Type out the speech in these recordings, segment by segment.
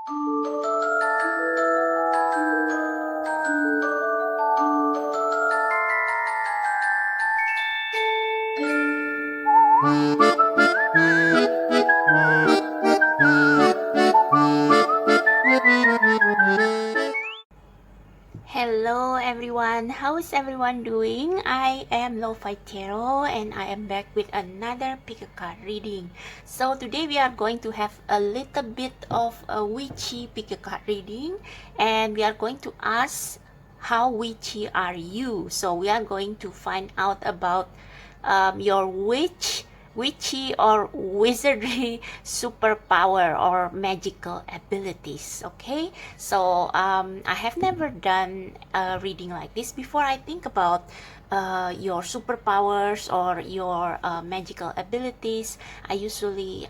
Hello everyone, how is everyone doing? I am Lo-Fi Tarot and I am back with another pick a card reading. So today we are going to have a little bit of a witchy pick a card reading, and we are going to ask how witchy are you? So we are going to find out about your witchy or wizardry superpower or magical abilities. Okay, so I have never done a reading like this before. I think about your superpowers or your magical abilities. I usually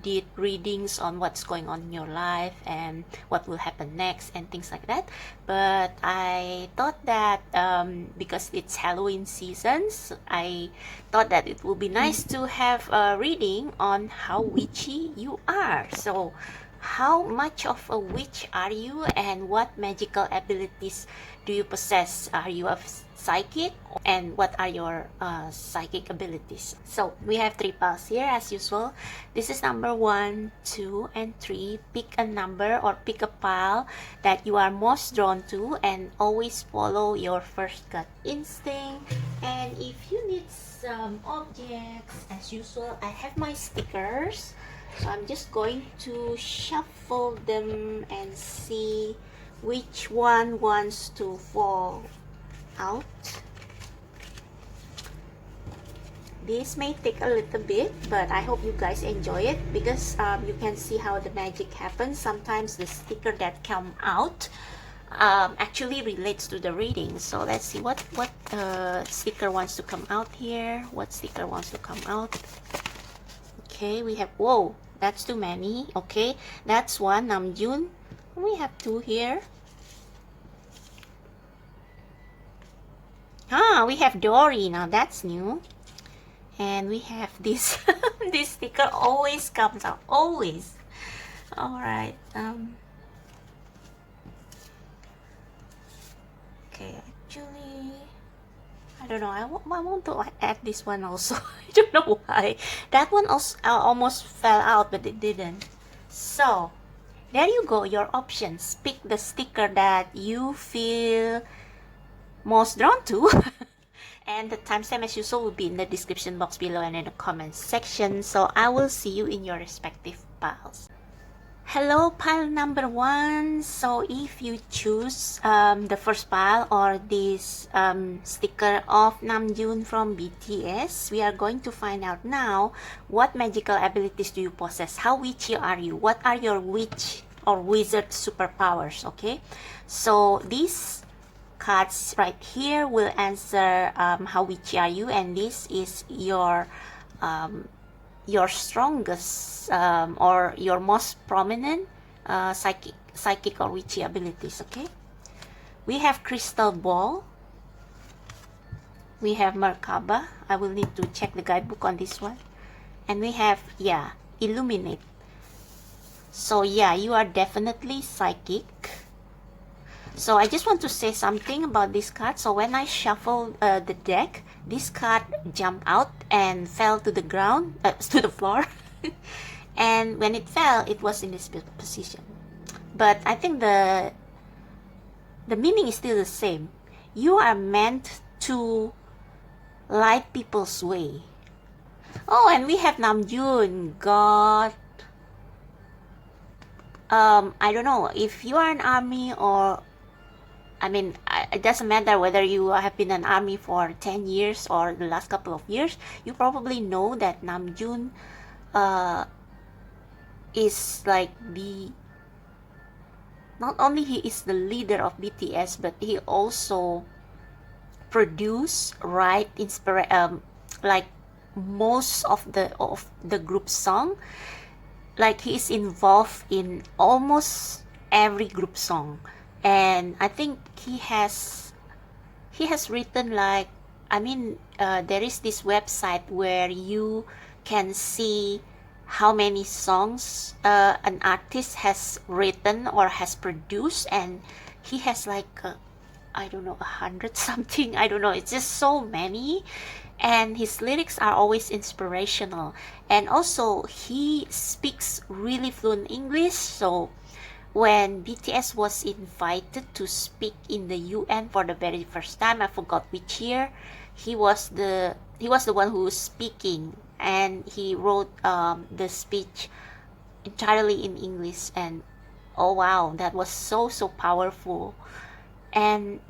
did readings on what's going on in your life and what will happen next and things like that, but I thought that because it's Halloween seasons, I thought that it would be nice to have a reading on how witchy you are. So how much of a witch are you, and what magical abilities do you possess? Are you a psychic, and what are your psychic abilities? So we have 3 piles here as usual. This is number 1, 2, and 3. Pick a number or pick a pile that you are most drawn to, and always follow your first gut instinct. And if you need some objects, as usual, I have my stickers. So I'm just going to shuffle them and see which one wants to fall out. This may take a little bit, but I hope you guys enjoy it, because you can see how the magic happens. Sometimes the sticker that come out actually relates to the reading. So let's see what sticker wants to come out here. What sticker wants to come out? Okay, we have, whoa, that's too many. Okay, that's one, Namjoon. We have 2 here. We have Dory. Now that's new. And we have this this sticker always comes out, always. All right. Okay, actually, I don't know. I want to add this one also. I don't know why. That one also almost fell out, but it didn't. So there you go. Your options. Pick the sticker that you feel most drawn to. And the timestamp, as usual, will be in the description box below and in the comments section. So I will see you in your respective piles. Hello, pile number 1. So if you choose the first pile or this sticker of Namjoon from BTS, we are going to find out now what magical abilities do you possess. How witchy are you? What are your witch or wizard superpowers? Okay, so these cards right here will answer how witchy are you, and this is your strongest or your most prominent psychic or witchy abilities. Okay, we have crystal ball, we have Merkaba. I will need to check the guidebook on this one. And we have, yeah, illuminate. So yeah, you are definitely psychic. So I just want to say something about this card. So when I shuffled the deck, this card jumped out and fell to the ground, to the floor. And when it fell, it was in this position. But I think the meaning is still the same. You are meant to light people's way. Oh, and we have Namjoon. God. I don't know if you are an army, or I mean, it doesn't matter whether you have been an army for 10 years or the last couple of years. You probably know that Namjoon is like not only he is the leader of BTS, but he also write, like most of the group song. Like he is involved in almost every group song. And I think he has written, like, I mean, there is this website where you can see how many songs an artist has written or has produced, and he has like I don't know, 100 something, I don't know, it's just so many. And his lyrics are always inspirational, and also he speaks really fluent English. So when BTS was invited to speak in the UN for the very first time, I forgot which year, he was the one who was speaking, and he wrote the speech entirely in English. And oh wow, that was so powerful. And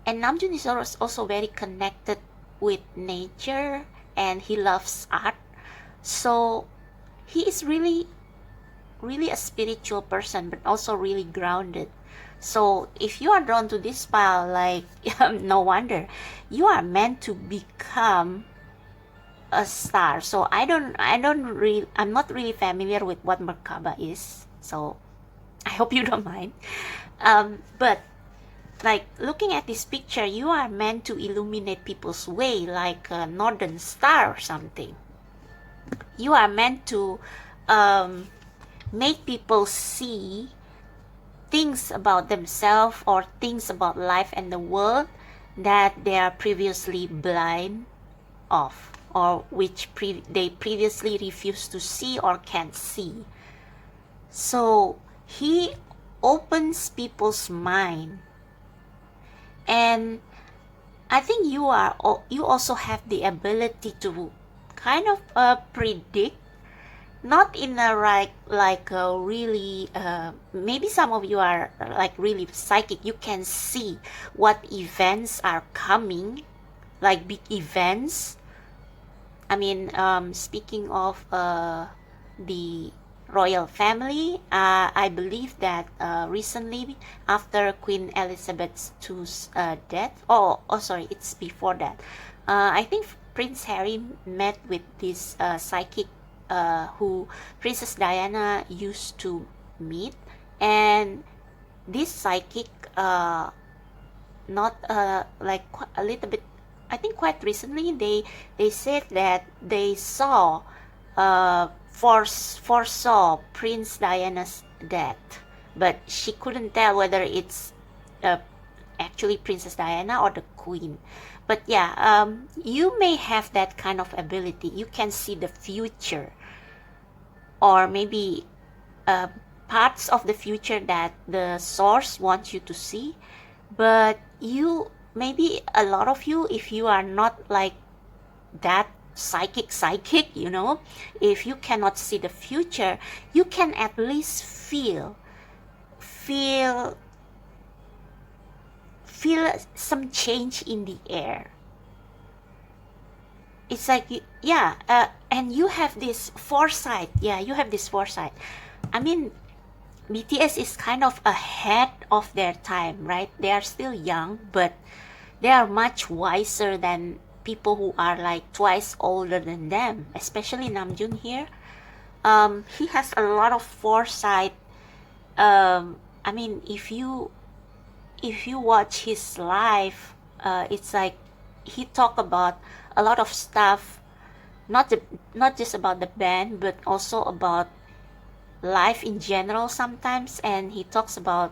Namjoon is also very connected with nature, and he loves art. So he is really a spiritual person, but also really grounded. So if you are drawn to this style, like no wonder you are meant to become a star. So I'm not really familiar with what Merkaba is, so I hope you don't mind. But like looking at this picture, you are meant to illuminate people's way like a northern star or something. You are meant to make people see things about themselves or things about life and the world that they are previously blind of, or which they previously refused to see or can't see. So he opens people's mind, and I think you also have the ability to kind of predict, not in a like a really maybe some of you are like really psychic. You can see what events are coming, like big events. I mean, speaking of the royal family, I believe that recently, after Queen Elizabeth II's death, sorry, it's before that. I think Prince Harry met with this psychic who Princess Diana used to meet, and this psychic, not like a little bit, I think quite recently, they said that they foresaw Prince Diana's death, but she couldn't tell whether it's actually Princess Diana or the Queen. But yeah, you may have that kind of ability. You can see the future, or maybe parts of the future that the source wants you to see. But you, maybe a lot of you, if you are not like that psychic, if you cannot see the future, you can at least feel some change in the air. It's like, yeah, and you have this foresight. Yeah, you have this foresight. I mean, BTS is kind of ahead of their time, right? They are still young, but they are much wiser than people who are like twice older than them, especially Namjoon here. He has a lot of foresight. I mean, if you watch his life, it's like he talk about a lot of stuff, not just about the band, but also about life in general sometimes. And he talks about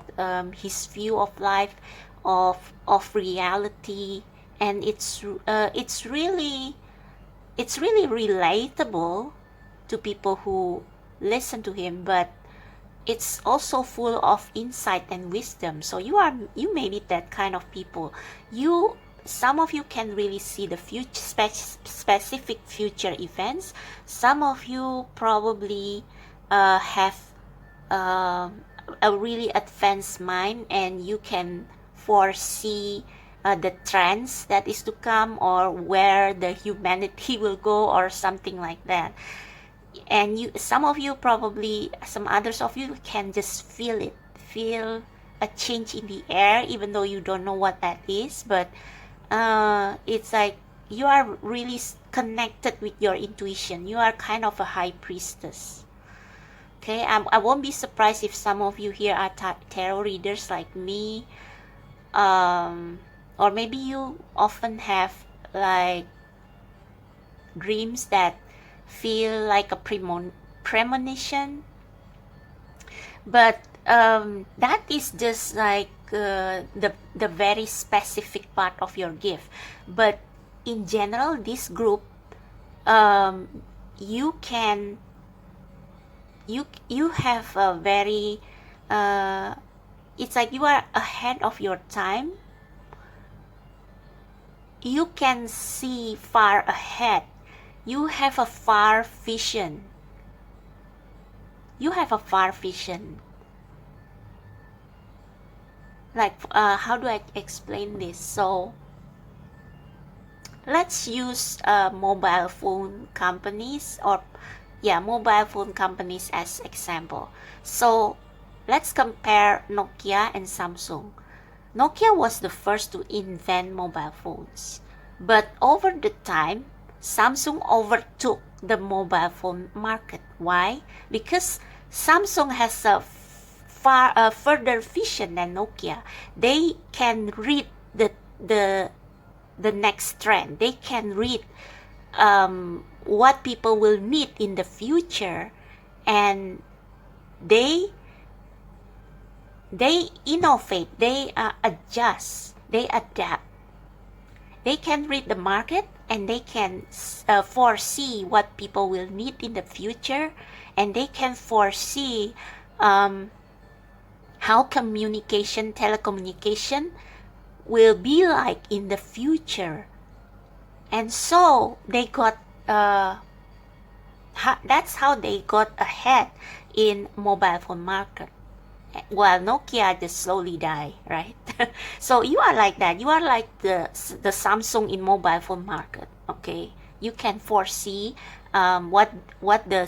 his view of life, of reality, and it's really relatable to people who listen to him, but it's also full of insight and wisdom. So you may be that kind of people. Some of you can really see the future, specific future events. Some of you probably have a really advanced mind, and you can foresee the trends that is to come, or where the humanity will go, or something like that. And some others of you can just feel a change in the air, even though you don't know what that is. But it's like you are really connected with your intuition. You are kind of a high priestess. Okay, I won't be surprised if some of you here are tarot readers like me, or maybe you often have like dreams that feel like a premonition, but that is just like the very specific part of your gift. But in general, this group, you can you have a very it's like you are ahead of your time. You can see far ahead. You have a far vision. You have a far vision. Like, how do I explain this? So, let's use mobile phone companies, or mobile phone companies as example. So, let's compare Nokia and Samsung. Nokia was the first to invent mobile phones, but over the time, Samsung overtook the mobile phone market. Why? Because Samsung has a further vision than Nokia. They can read the next trend. They can read what people will need in the future, and they innovate, they adjust, they adapt. They can read the market, and they can foresee what people will need in the future, and they can foresee how telecommunication will be like in the future. And so they got that's how they got ahead in mobile phone market, while Nokia just slowly die, right? So you are like that. You are like the Samsung in mobile phone market. Okay, you can foresee what the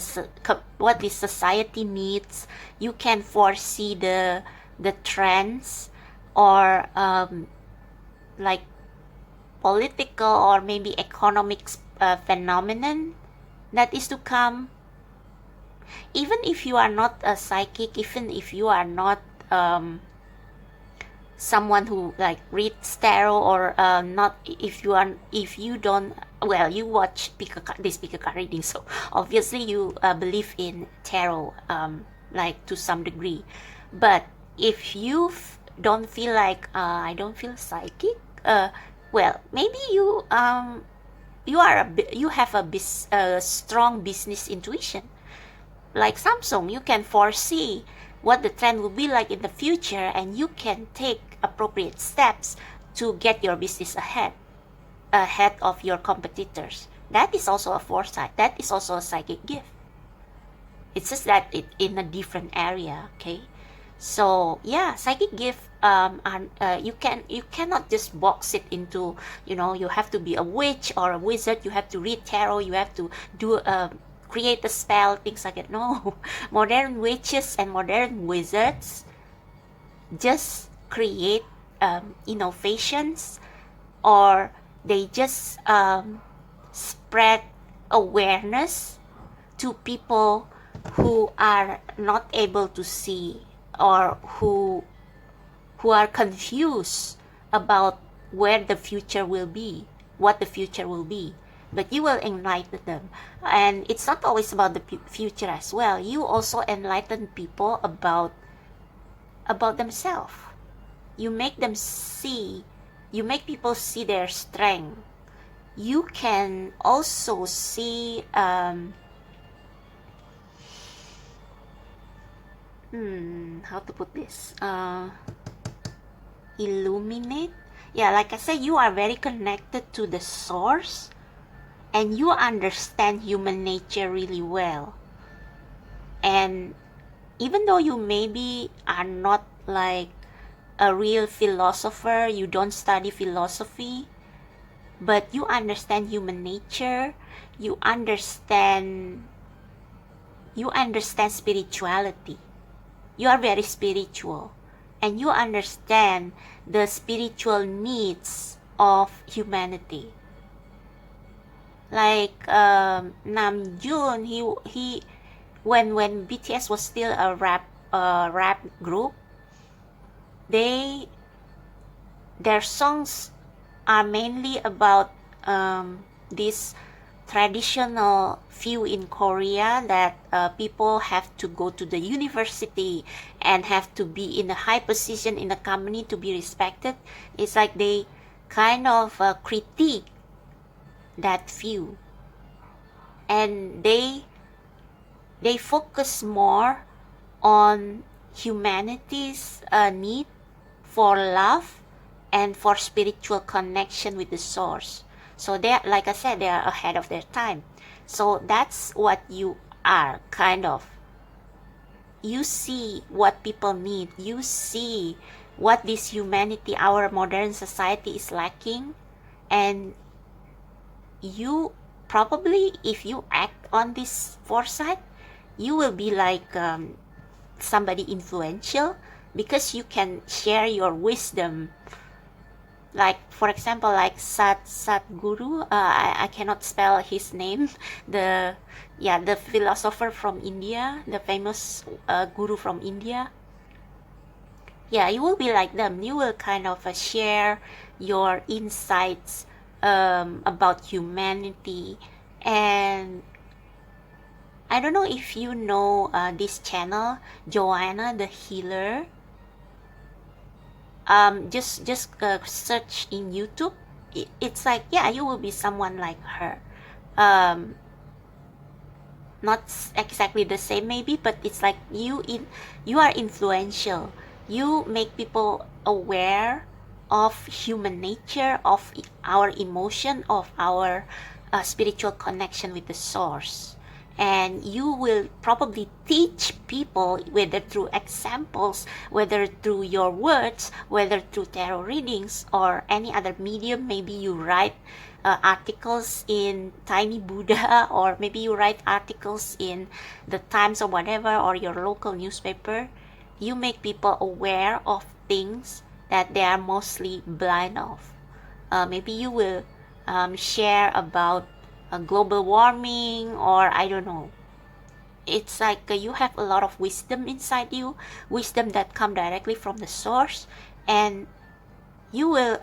society needs. You can foresee the trends, or like political or maybe economic phenomenon that is to come. Even if you are not a psychic, even if you are not someone who like reads tarot, or not, if you don't, well, you watch this pick a card reading, so obviously you believe in tarot, like to some degree. But if you don't feel like I don't feel psychic, well, maybe you have a strong business intuition. Like Samsung, you can foresee what the trend will be like in the future, and you can take appropriate steps to get your business ahead of your competitors. That is also a foresight. That is also a psychic gift. It's just that it in a different area. Okay, so yeah, psychic gift you cannot just box it into, you have to be a witch or a wizard, you have to read tarot, you have to do create a spell, things like that. No, modern witches and modern wizards just create innovations, or they just spread awareness to people who are not able to see, or who are confused about where the future will be, what the future will be. But you will enlighten them. And it's not always about the future as well. You also enlighten people about themselves. You make people see their strength. You can also see how to put this, illuminate. Yeah, like I said, you are very connected to the source, and you understand human nature really well. And even though you maybe are not like a real philosopher, you don't study philosophy, but you understand human nature, you understand spirituality. You are very spiritual, and you understand the spiritual needs of humanity. Like Namjoon, he when BTS was still a rap group, their songs are mainly about this traditional view in Korea that people have to go to the university and have to be in a high position in the company to be respected. It's like they kind of critique that view, and they focus more on humanity's need for love and for spiritual connection with the source. So they, like I said, they are ahead of their time. So that's what you are, kind of. You see what people need. You see what this humanity, our modern society is lacking, and you probably, if you act on this foresight, you will be like somebody influential, because you can share your wisdom. Like, for example, like Sadhguru, I cannot spell his name, the philosopher from India, the famous guru from India. Yeah, you will be like them. You will kind of share your insights about humanity. And I don't know if you know this channel, Joanna the Healer. Just search in YouTube. It's like, yeah, you will be someone like her. Not exactly the same maybe, but it's like you are influential. You make people aware of human nature, of our emotion, of our spiritual connection with the source. And you will probably teach people, whether through examples, whether through your words, whether through tarot readings or any other medium. Maybe you write articles in Tiny Buddha, or maybe you write articles in the Times or whatever, or your local newspaper. You make people aware of things that they are mostly blind of. Maybe you will share about global warming, or I don't know. It's like you have a lot of wisdom inside you, wisdom that come directly from the source, and you will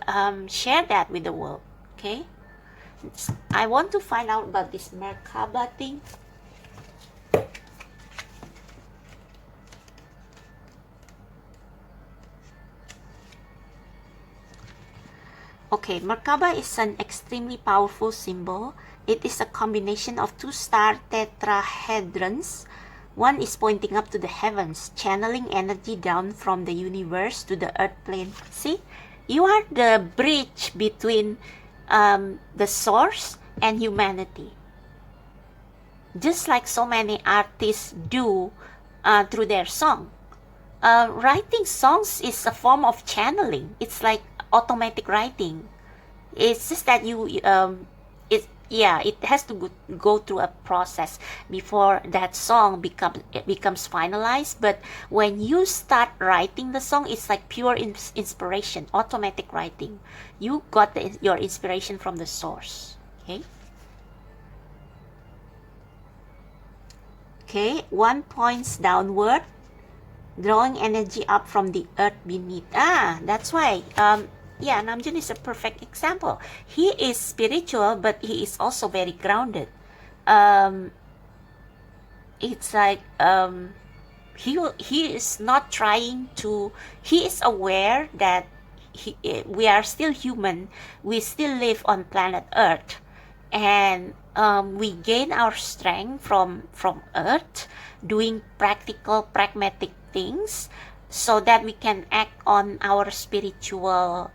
share that with the world. Okay, I want to find out about this Merkaba thing. Okay, Merkaba is an extremely powerful symbol. It is a combination of two star tetrahedrons. One is pointing up to the heavens, channeling energy down from the universe to the earth plane. See, you are the bridge between the source and humanity. Just like so many artists do through their song. Writing songs is a form of channeling. It's like automatic writing. It's just that it has to go through a process before that song becomes finalized. But when you start writing the song, it's like pure inspiration, automatic writing. You got your inspiration from the source. Okay, one points downward, drawing energy up from the earth beneath. That's why Namjoon is a perfect example. He is spiritual, but he is also very grounded. It's like he is not trying to. He is aware that we are still human. We still live on planet Earth, and we gain our strength from Earth, doing practical, pragmatic things, so that we can act on our spiritual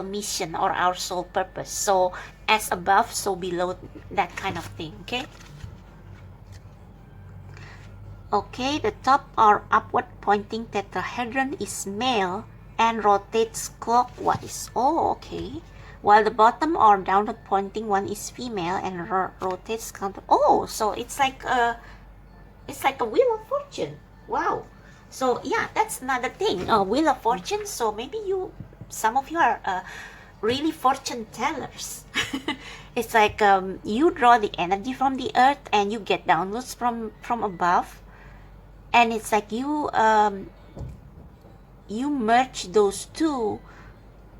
mission or our soul purpose. So as above, so below, that kind of thing. Okay, the top or upward pointing tetrahedron is male and rotates clockwise. Okay. While the bottom or downward pointing one is female and rotates counter. So it's like a wheel of fortune. Wow. So yeah, that's another thing. Wheel of fortune. So maybe some of you are really fortune tellers. It's like you draw the energy from the earth and you get downloads from above, and it's like you merge those two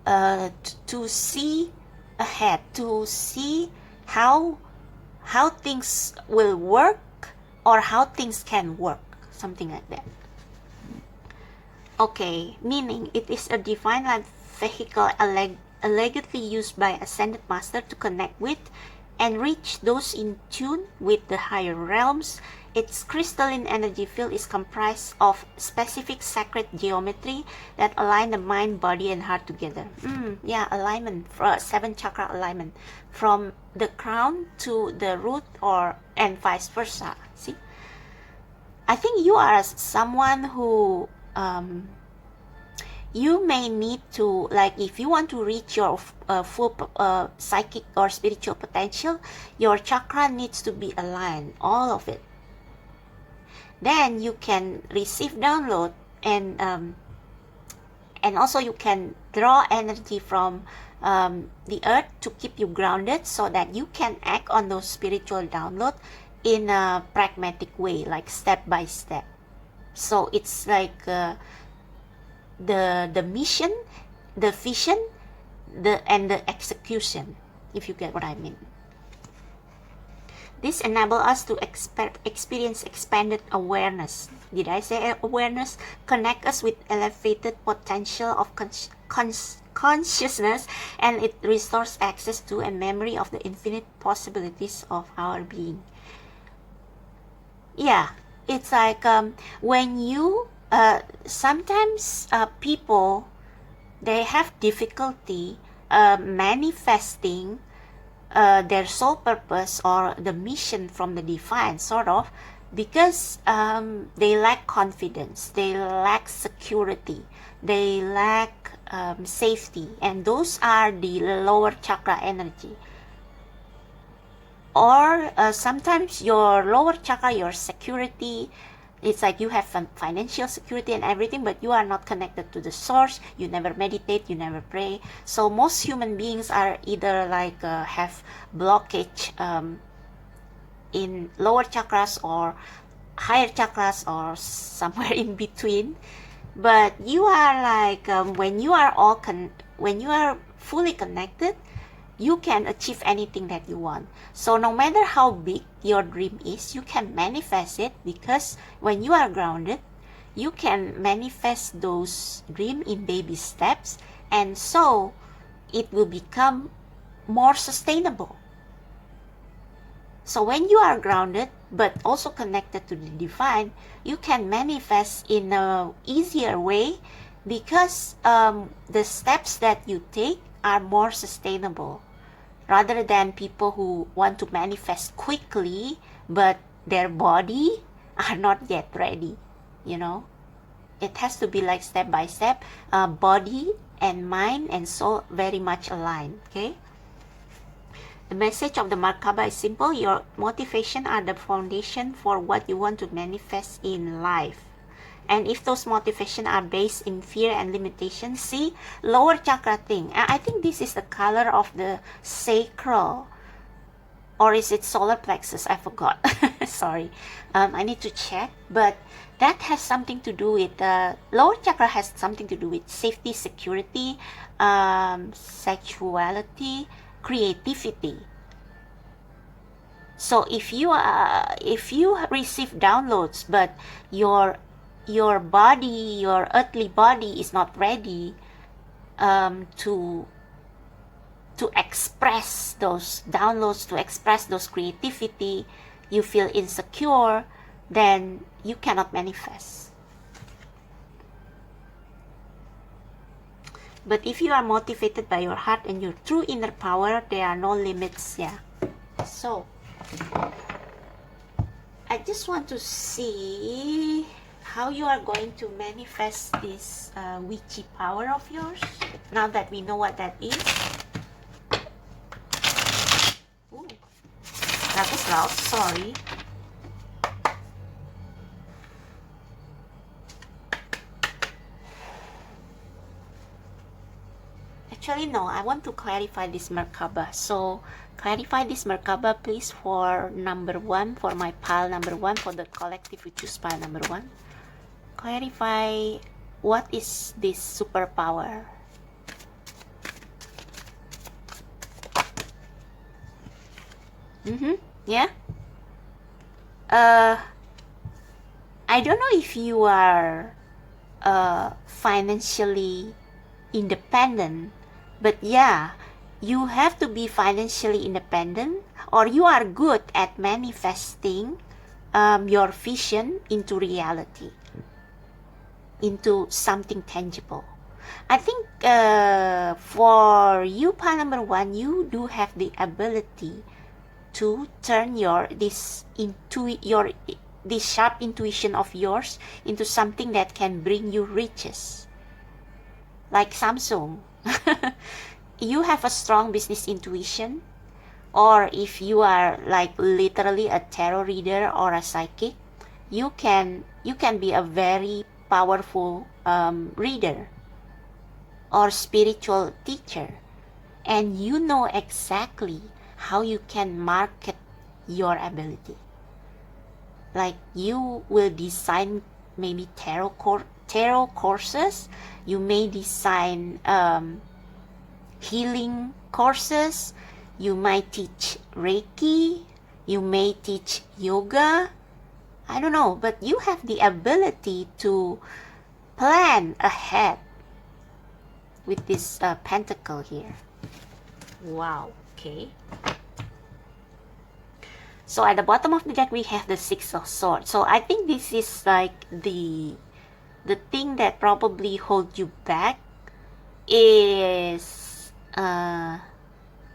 to see ahead, to see how things will work or how things can work, something like that. Okay, meaning it is a divine light vehicle allegedly used by ascended master to connect with and reach those in tune with the higher realms. Its crystalline energy field is comprised of specific sacred geometry that align the mind, body, and heart together. Yeah, alignment, 7 chakra alignment, from the crown to the root, and vice versa. See, I think you are someone who you may need to, like, if you want to reach your full psychic or spiritual potential, your chakra needs to be aligned, all of it. Then you can receive download, and also you can draw energy from the earth to keep you grounded, so that you can act on those spiritual download in a pragmatic way, like step by step. So it's like the mission, the vision, and the execution, if you get what I mean. This enables us to experience expanded awareness. Did I say awareness? Connect us with elevated potential of consciousness, and it restores access to and memory of the infinite possibilities of our being. Yeah, it's like when you sometimes people, they have difficulty manifesting their soul purpose or the mission from the divine, sort of, because they lack confidence, they lack security, they lack safety, and those are the lower chakra energy. Or sometimes your lower chakra, your security, it's like you have financial security and everything, but you are not connected to the source. You never meditate, you never pray. So most human beings are either like have blockage in lower chakras or higher chakras, or somewhere in between. But you are like when you are fully connected, you can achieve anything that you want. So no matter how big your dream is, you can manifest it, because when you are grounded, you can manifest those dreams in baby steps, and so it will become more sustainable. So when you are grounded but also connected to the divine, you can manifest in a easier way, because the steps that you take are more sustainable, rather than people who want to manifest quickly but their body are not yet ready. It has to be like step by step, body and mind and soul very much aligned. Okay, the message of the Merkaba is simple. Your motivation are the foundation for what you want to manifest in life. And if those motivations are based in fear and limitation, see, lower chakra thing. I think this is the color of the sacral. Or is it solar plexus? I forgot. Sorry. I need to check. But that has something to do with, lower chakra has something to do with safety, security, sexuality, creativity. So if you receive downloads, but your body, your earthly body is not ready to express those downloads, to express those creativity, you feel insecure, then you cannot manifest. But if you are motivated by your heart and your true inner power, there are no limits. Yeah. So I just want to see how you are going to manifest this witchy power of yours, now that we know what that is. Ooh, that was loud, sorry. Actually, no, I want to clarify this Merkaba. So clarify this Merkaba, please, for number 1, for my pile number 1, for the collective we choose pile number 1. Clarify what is this superpower. Yeah. I don't know if you are financially independent, but yeah, you have to be financially independent, or you are good at manifesting your vision into reality, into something tangible. I think for you, pile number one, you do have the ability to turn this sharp intuition of yours into something that can bring you riches. Like Samsung, you have a strong business intuition, or if you are like literally a tarot reader or a psychic, you can be a very powerful reader or spiritual teacher, and you know exactly how you can market your ability. Like you will design maybe tarot courses, you may design healing courses, you might teach Reiki, you may teach yoga, I don't know, but you have the ability to plan ahead with this pentacle here. Wow, okay. So at the bottom of the deck we have the Six of Swords. So I think this is like the thing that probably holds you back is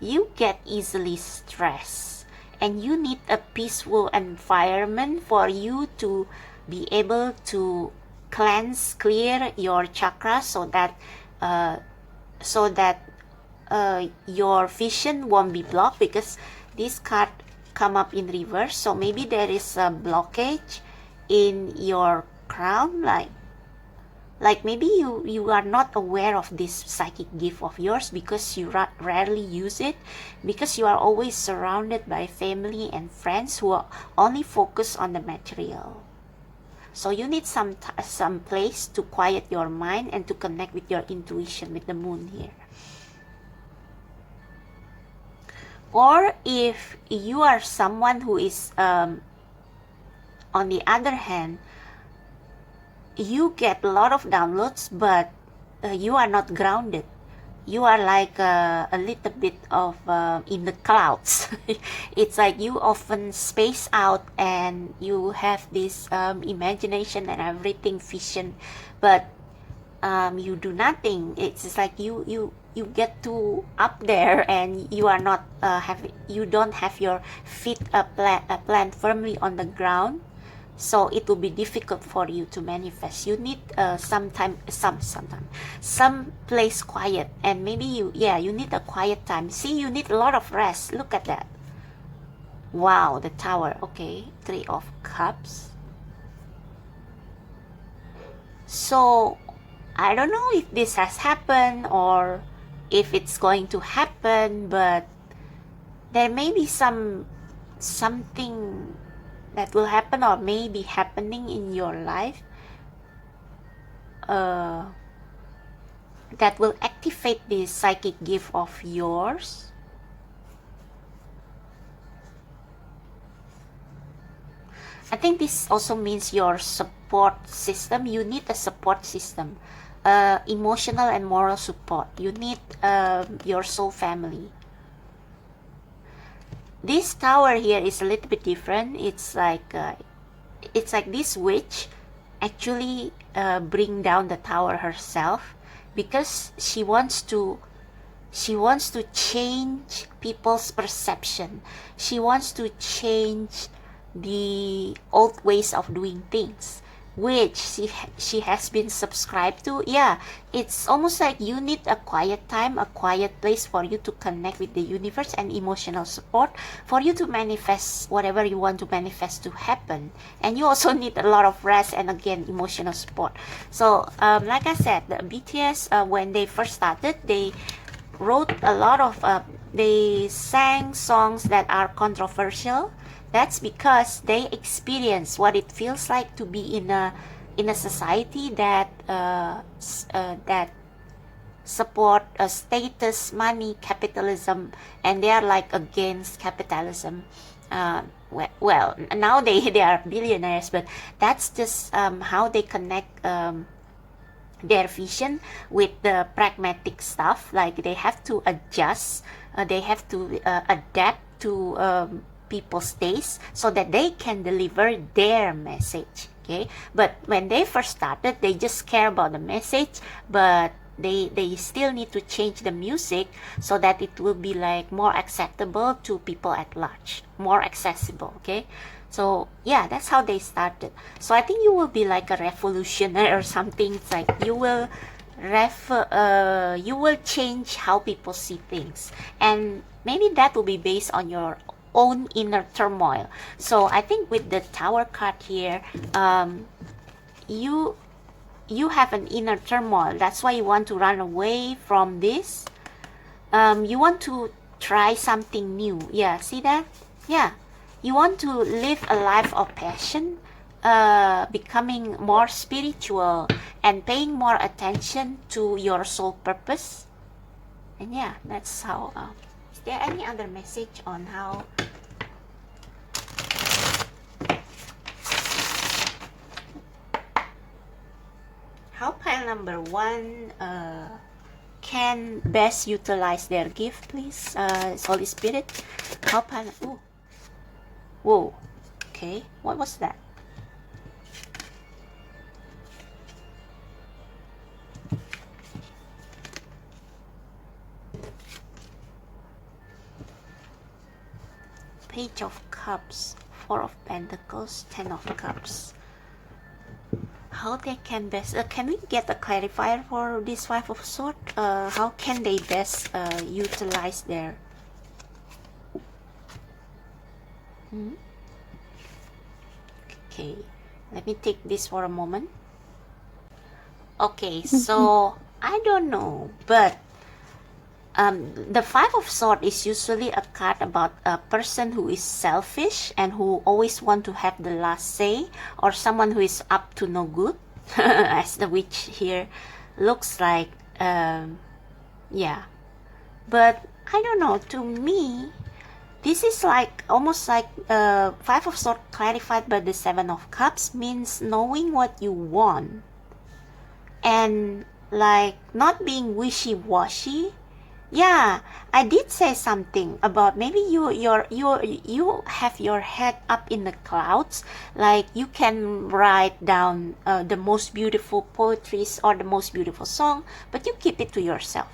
you get easily stressed, and you need a peaceful environment for you to be able to clear your chakras, so that your vision won't be blocked, because this card come up in reverse. So maybe there is a blockage in your crown, like maybe you are not aware of this psychic gift of yours because you rarely use it, because you are always surrounded by family and friends who are only focused on the material. So you need some place to quiet your mind and to connect with your intuition with the moon here. Or if you are someone who is on the other hand, you get a lot of downloads, but you are not grounded. You are like a little bit of in the clouds. It's like you often space out and you have this imagination and everything, vision, but you do nothing. It's just like you get too up there, and you are not you don't have your feet plant firmly on the ground. So it will be difficult for you to manifest. You need some place quiet, and maybe you need a quiet time. See, you need a lot of rest. Look at that. Wow, the Tower. Okay, Three of Cups. So I don't know if this has happened or if it's going to happen, but there may be something that will happen or may be happening in your life that will activate this psychic gift of yours. I think this also means your support system. You need a support system, emotional and moral support. You need your soul family. This Tower here is a little bit different. It's like this witch actually bring down the Tower herself, because she wants to change people's perception. She wants to change the old ways of doing things, which she has been subscribed to. Yeah, it's almost like you need a quiet time, a quiet place for you to connect with the universe, and emotional support for you to manifest whatever you want to manifest to happen. And you also need a lot of rest and again emotional support. So like I said, the BTS when they first started, they wrote a lot of they sang songs that are controversial. That's because they experience what it feels like to be in a society that support status, money, capitalism, and they are like against capitalism. Well, now they are billionaires, but that's just how they connect their vision with the pragmatic stuff. Like they have to adjust, they have to adapt to people's taste so that they can deliver their message. Okay, but when they first started, they just care about the message, but they still need to change the music so that it will be like more acceptable to people at large, more accessible. Okay, so yeah, that's how they started. So I think you will be like a revolutionary or something. It's like you will you will change how people see things, and maybe that will be based on your own inner turmoil. So I think with the Tower card here, you have an inner turmoil. That's why you want to run away from this. You want to try something new. Yeah, see that? Yeah, you want to live a life of passion, becoming more spiritual and paying more attention to your soul purpose. And yeah, that's how. Is there any other message on how? How pile number 1 can best utilize their gift, please? Holy Spirit. How pile? Ooh. Whoa. Okay. What was that? Page of Cups, 4 of Pentacles, 10 of Cups. How they can best, can we get a clarifier for this 5 of Swords? How can they best utilize their... Okay, let me take this for a moment. Okay, so I don't know, but the 5 of Swords is usually a card about a person who is selfish and who always want to have the last say, or someone who is up to no good, as the witch here looks like. Yeah, but I don't know, to me this is like almost like 5 of Swords clarified by the 7 of Cups means knowing what you want and like not being wishy-washy. Yeah, I did say something about maybe you have your head up in the clouds, like you can write down the most beautiful poetries or the most beautiful song, but you keep it to yourself.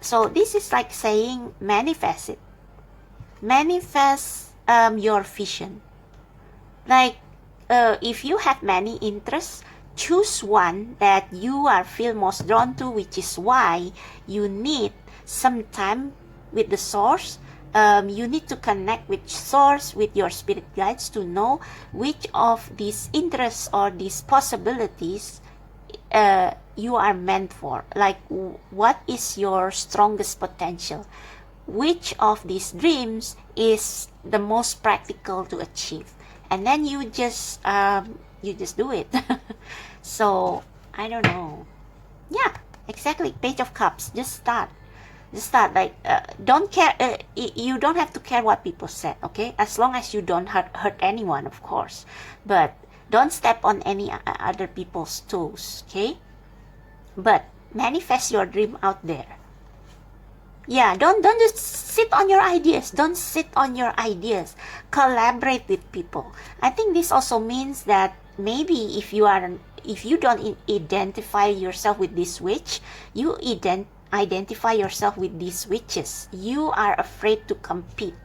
So this is like saying manifest it. Manifest your vision. Like if you have many interests, choose one that you are feel most drawn to, which is why you need some time with the source. You need to connect with source, with your spirit guides, to know which of these interests or these possibilities you are meant for. Like what is your strongest potential, which of these dreams is the most practical to achieve, and then you just do it. So I don't know. Yeah, exactly. Page of Cups. Just start like don't care. You don't have to care what people said, okay, as long as you don't hurt anyone, of course, but don't step on any other people's toes, okay? But manifest your dream out there. Yeah, don't just sit on your ideas. Don't sit on your ideas. Collaborate with people. I think this also means that maybe if you don't identify yourself with this witch, you identify yourself with these witches. You are afraid to compete.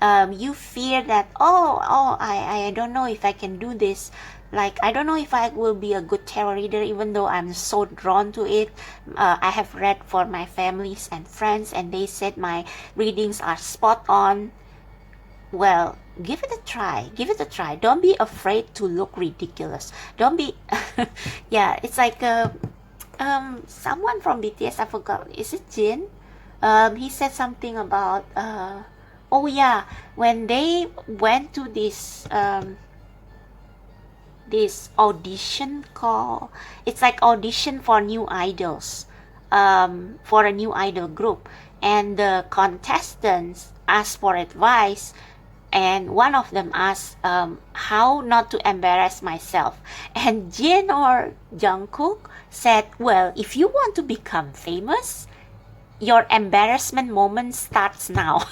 You fear that, I don't know if I can do this. Like, I don't know if I will be a good tarot reader, even though I'm so drawn to it. I have read for my families and friends, and they said my readings are spot on. Well, give it a try. Give it a try. Don't be afraid to look ridiculous. Don't be... Yeah, it's like someone from BTS, I forgot. Is it Jin? He said something about... oh yeah, when they went to this... this audition call. It's like audition for new idols, for a new idol group, and the contestants ask for advice, and one of them asked how not to embarrass myself, and Jin or Jungkook said, well, if you want to become famous, your embarrassment moment starts now.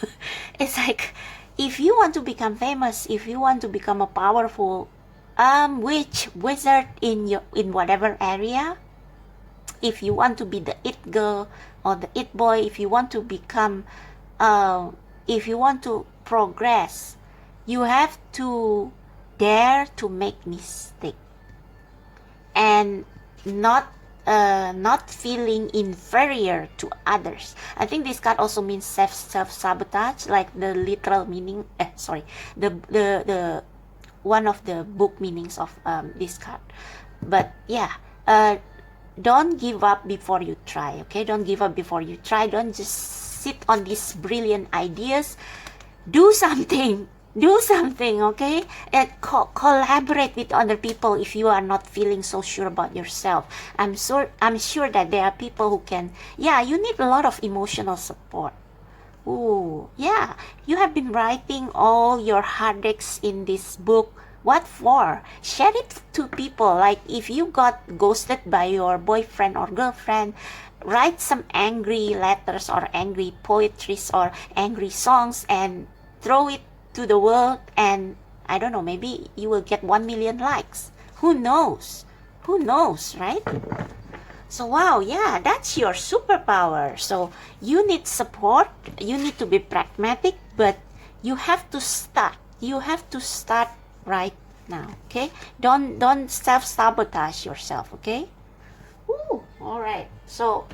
It's like, if you want to become famous, if you want to become a powerful wizard in whatever area, if you want to be the it girl or the it boy, if you want to become if you want to progress, you have to dare to make mistake, and not feeling inferior to others. I think this card also means self-sabotage, like the literal meaning, the one of the book meanings of this card. But yeah, don't give up before you try, okay? Don't give up before you try. Don't just sit on these brilliant ideas. Do something. Do something, okay? And collaborate with other people if you are not feeling so sure about yourself. I'm sure that there are people who can, yeah, you need a lot of emotional support. Ooh, yeah, you have been writing all your heartaches in this book. What for? Share it to people. Like if you got ghosted by your boyfriend or girlfriend, write some angry letters or angry poetries or angry songs and throw it to the world, and I don't know, maybe you will get 1 million likes. Who knows? Who knows, right? So wow, yeah, that's your superpower. So you need support, you need to be pragmatic, but you have to start. You have to start right now, okay? Don't self-sabotage yourself, okay? Ooh, all right. So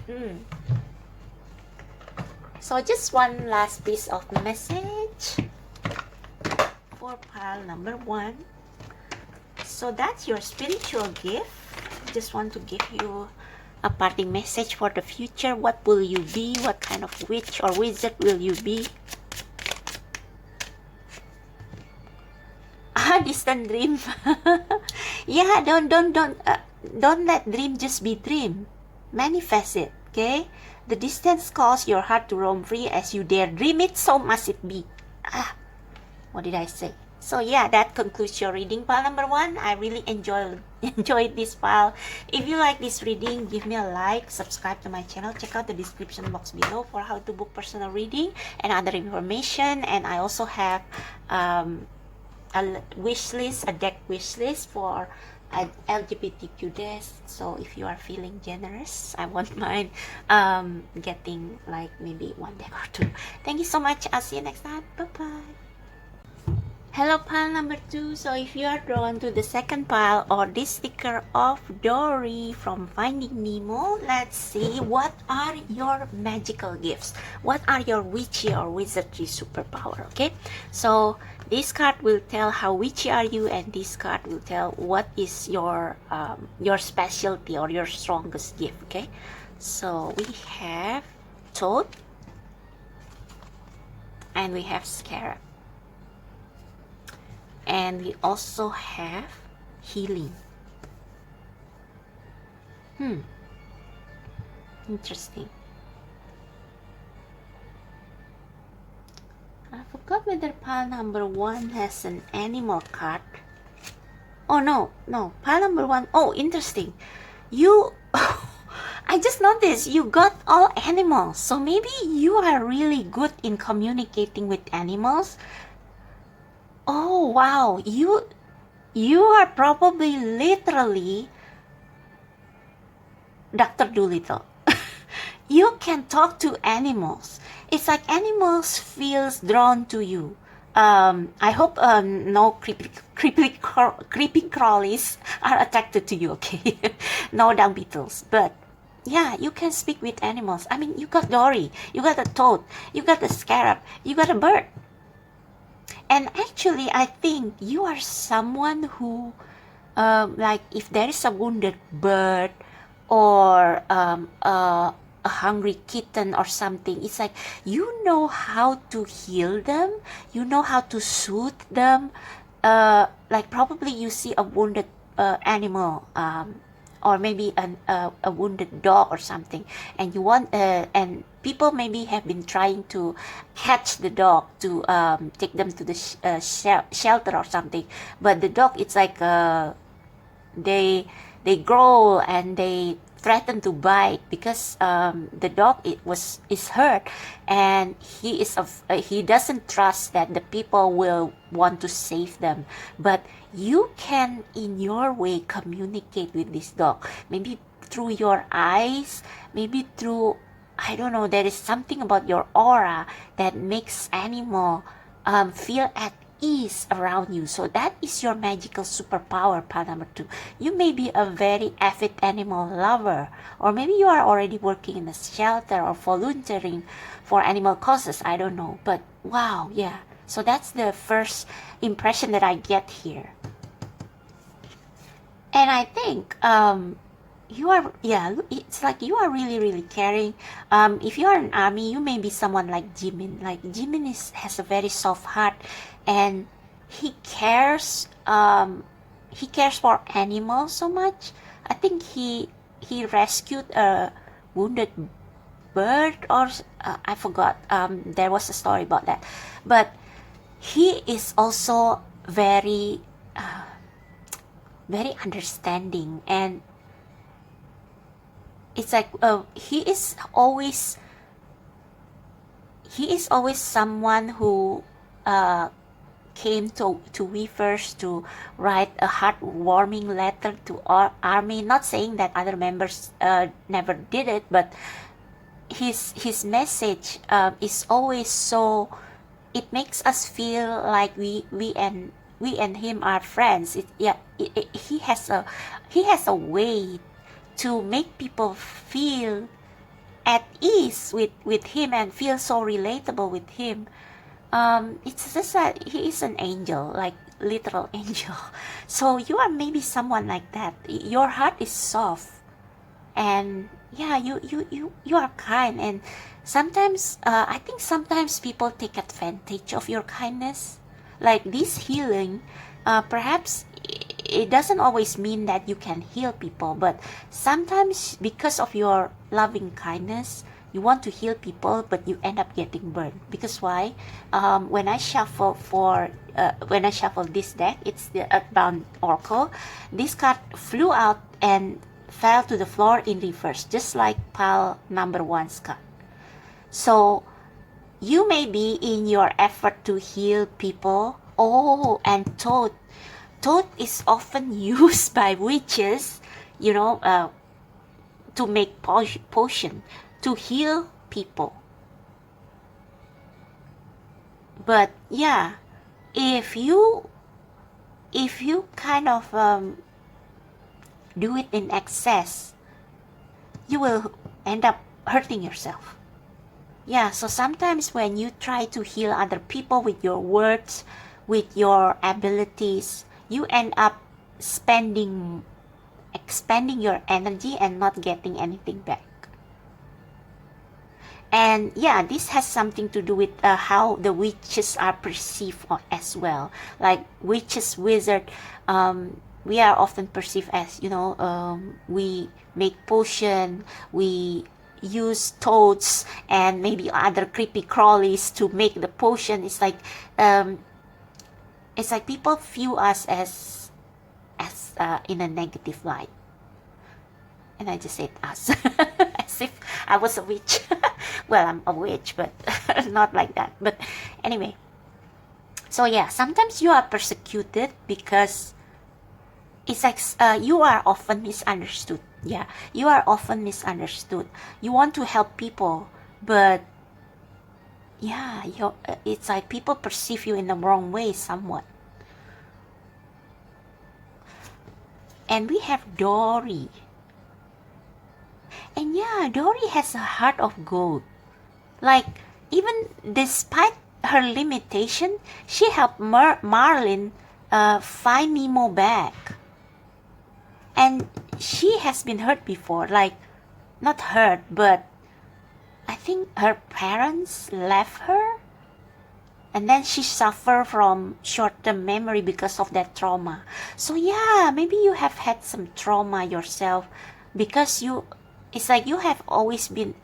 so just one last piece of message for pile number 1. So that's your spiritual gift. Just want to give you a parting message for the future. What will you be? What kind of witch or wizard will you be? Distant dream. Yeah, don't let dream just be dream. Manifest it, okay? The distance calls your heart to roam free. As you dare dream it, so must it be. What did I say? So yeah, that concludes your reading, pile number 1. I really enjoyed this pile. If you like this reading, give me a like, subscribe to my channel, check out the description box below for how to book personal reading and other information. And I also have a wish list, a deck wish list for LGBTQ days. So if you are feeling generous, I won't mind getting like maybe 1 deck or 2. Thank you so much. I'll see you next time. Bye bye. Hello, pile number 2. So if you are drawn to the second pile or this sticker of Dory from Finding Nemo, let's see, what are your magical gifts? What are your witchy or wizardry superpower? Okay, so this card will tell how witchy are you, and this card will tell what is your specialty or your strongest gift. Okay, so we have toad and we have scarab. And we also have healing. Interesting. I forgot whether pile number 1 has an animal card. Oh no, pile number 1. Oh, interesting. You I just noticed you got all animals. So maybe you are really good in communicating with animals. Oh wow, you are probably literally Dr. Dolittle. You can talk to animals. It's like animals feels drawn to you. I hope no creepy crawlies are attracted to you, okay? No dung beetles, but yeah, you can speak with animals. I mean, you got Dory, you got a toad, you got a scarab, you got a bird. And actually, I think you are someone who, like, if there is a wounded bird or a hungry kitten or something, it's like you know how to heal them, you know how to soothe them. Like probably you see a wounded animal, or maybe a wounded dog or something, and you want and people maybe have been trying to catch the dog to take them to the shelter or something, but the dog, it's like they growl and they threaten to bite because the dog is hurt, and he doesn't trust that the people will want to save them. But you can in your way communicate with this dog, maybe through your eyes, maybe through, I don't know, there is something about your aura that makes animal feel at ease around you. So that is your magical superpower, pile number 2. You may be a very avid animal lover, or maybe you are already working in a shelter or volunteering for animal causes, I don't know. But wow, yeah. So that's the first impression that I get here. And I think you are, yeah, it's like you are really caring. If you are an army, you may be someone like Jimin. Like Jimin has a very soft heart, and he cares for animals so much. I think he rescued a wounded bird, or I forgot. There was a story about that. But he is also very understanding, and it's like he is always someone who came to Weavers to write a heartwarming letter to our army. Not saying that other members never did it, but his message is always so, it makes us feel like we and him are friends. He has a way to make people feel at ease with him and feel so relatable with him. It's just that he is an angel, like literal angel. So you are maybe someone like that. Your heart is soft, and yeah, you are kind. And sometimes I think sometimes people take advantage of your kindness. Like this healing, perhaps it doesn't always mean that you can heal people, but sometimes because of your loving kindness, you want to heal people, but you end up getting burned. Because why? When I shuffle this deck, it's the Earthbound Oracle. This card flew out and fell to the floor in reverse, just like pile number 1's card. So you may be in your effort to heal people. Oh, and Toad is often used by witches, you know, to make potion to heal people. But yeah, if you kind of do it in excess, you will end up hurting yourself. Yeah, so sometimes when you try to heal other people with your words, with your abilities, you end up expending your energy and not getting anything back. And yeah, this has something to do with how the witches are perceived as well. Like witches, wizard, we are often perceived as, you know, we make potion, we use toads and maybe other creepy crawlies to make the potion. It's like people view us as in a negative light. And I just said us as if I was a witch. Well, I'm a witch, but not like that. But anyway, so yeah, sometimes you are persecuted because it's like you are often misunderstood. Yeah, you are often misunderstood. You want to help people, but yeah, it's like people perceive you in the wrong way somewhat. And we have Dory. And yeah, Dory has a heart of gold. Like, even despite her limitation, she helped Marlin find Nemo back. And she has been hurt before. Like, not hurt, but I think her parents left her. and then she suffer from short-term memory because of that trauma. So yeah, maybe you have had some trauma yourself, because it's like you have always been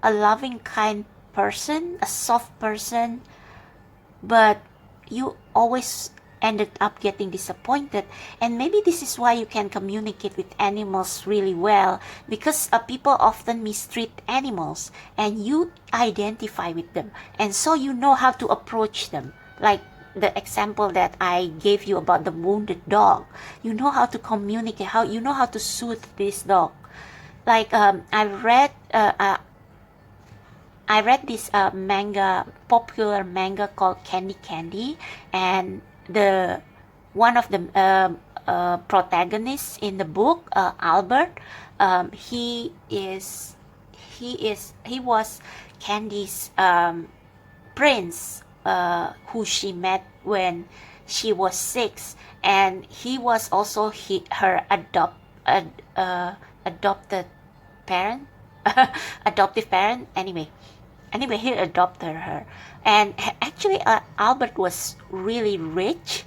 a loving, kind person, a soft person, but you always ended up getting disappointed. And maybe this is why you can communicate with animals really well, because people often mistreat animals and you identify with them, and so you know how to approach them. Like the example that I gave you about the wounded dog, you know how to communicate, how you know how to soothe this dog. Like I read this popular manga called Candy Candy, and the one of the protagonists in the book, Albert, he was Candy's prince, who she met when she was 6, and he was also her adopted parent, adoptive parent. Anyway, he adopted her, and actually, Albert was really rich.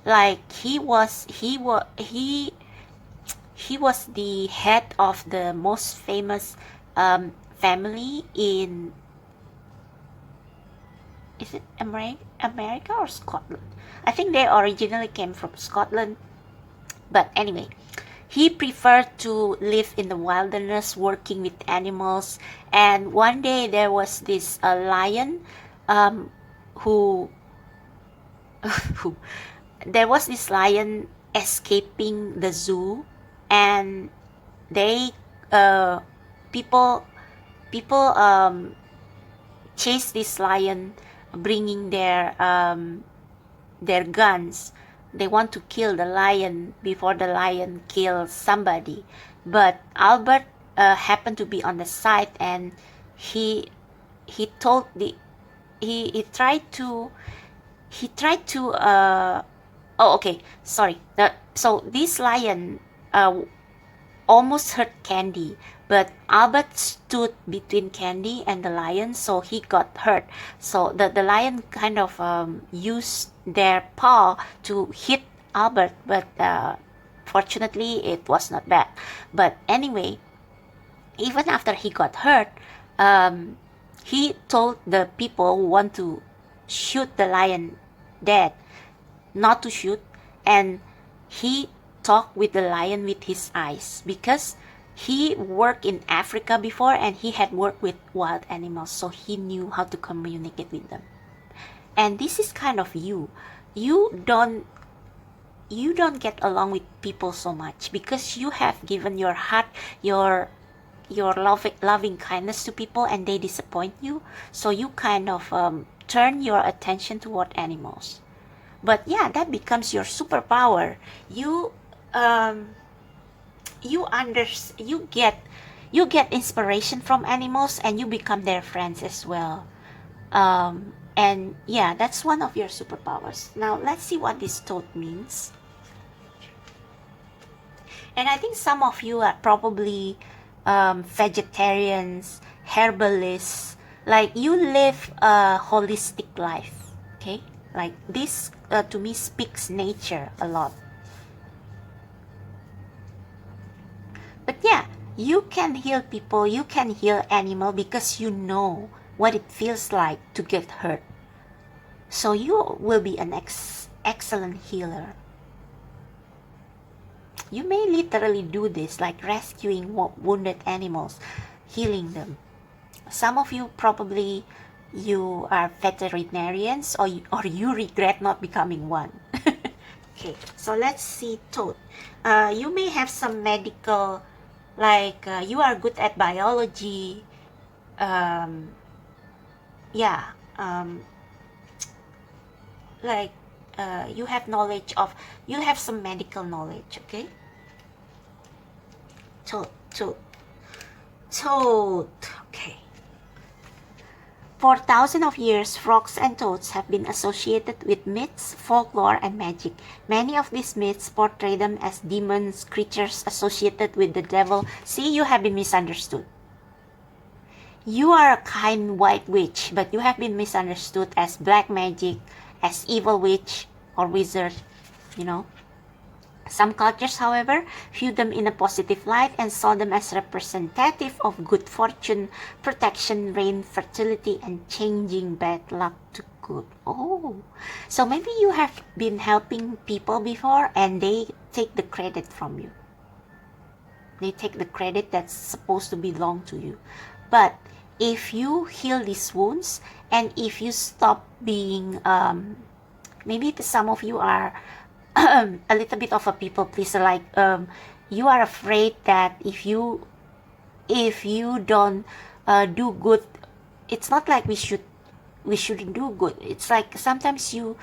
Like he was the head of the most famous family in, is it America or Scotland? I think they originally came from Scotland, but anyway, he preferred to live in the wilderness, working with animals. And one day there was this lion, who, who there was this lion escaping the zoo, and they people chased this lion, bringing their guns. They want to kill the lion before the lion kills somebody. But Albert happened to be on the side, and he told the he tried to oh, okay, sorry. So this lion almost hurt Candy, but Albert stood between Candy and the lion, so he got hurt. So the lion kind of used their paw to hit Albert, but fortunately it was not bad. But anyway, even after he got hurt, he told the people who want to shoot the lion dead not to shoot, and he talked with the lion with his eyes, because he worked in Africa before and he had worked with wild animals, so he knew how to communicate with them. And this is kind of you. You don't get along with people so much because you have given your heart, your loving kindness to people, and they disappoint you, so you kind of turn your attention toward animals. But yeah, that becomes your superpower. You get inspiration from animals, and you become their friends as well. And yeah, that's one of your superpowers. Now let's see what this toad means. And I think some of you are probably vegetarians, herbalists, like you live a holistic life. Okay, like this to me speaks nature a lot. But yeah, you can heal people, you can heal animal, because you know what it feels like to get hurt. So you will be an excellent healer. You may literally do this, like rescuing wounded animals, healing them. Some of you probably you are veterinarians, or you regret not becoming one. Okay, so let's see toad. You may have some medical, like you are good at biology. Like you have knowledge of, you have some medical knowledge. Okay, toad. Okay. For thousands of years, frogs and toads have been associated with myths, folklore, and magic. Many of these myths portray them as demons, creatures associated with the devil. See, you have been misunderstood. You are a kind white witch, but you have been misunderstood as black magic, as evil witch or wizard, you know. Some cultures, however, viewed them in a positive light and saw them as representative of good fortune, protection, rain, fertility, and changing bad luck to good. Oh, so maybe you have been helping people before and they take the credit from you. They take the credit that's supposed to belong to you. But if you heal these wounds and if you stop being, maybe some of you are a little bit of a people pleaser, like you are afraid that if you don't do good, it's not like we shouldn't do good. It's like sometimes you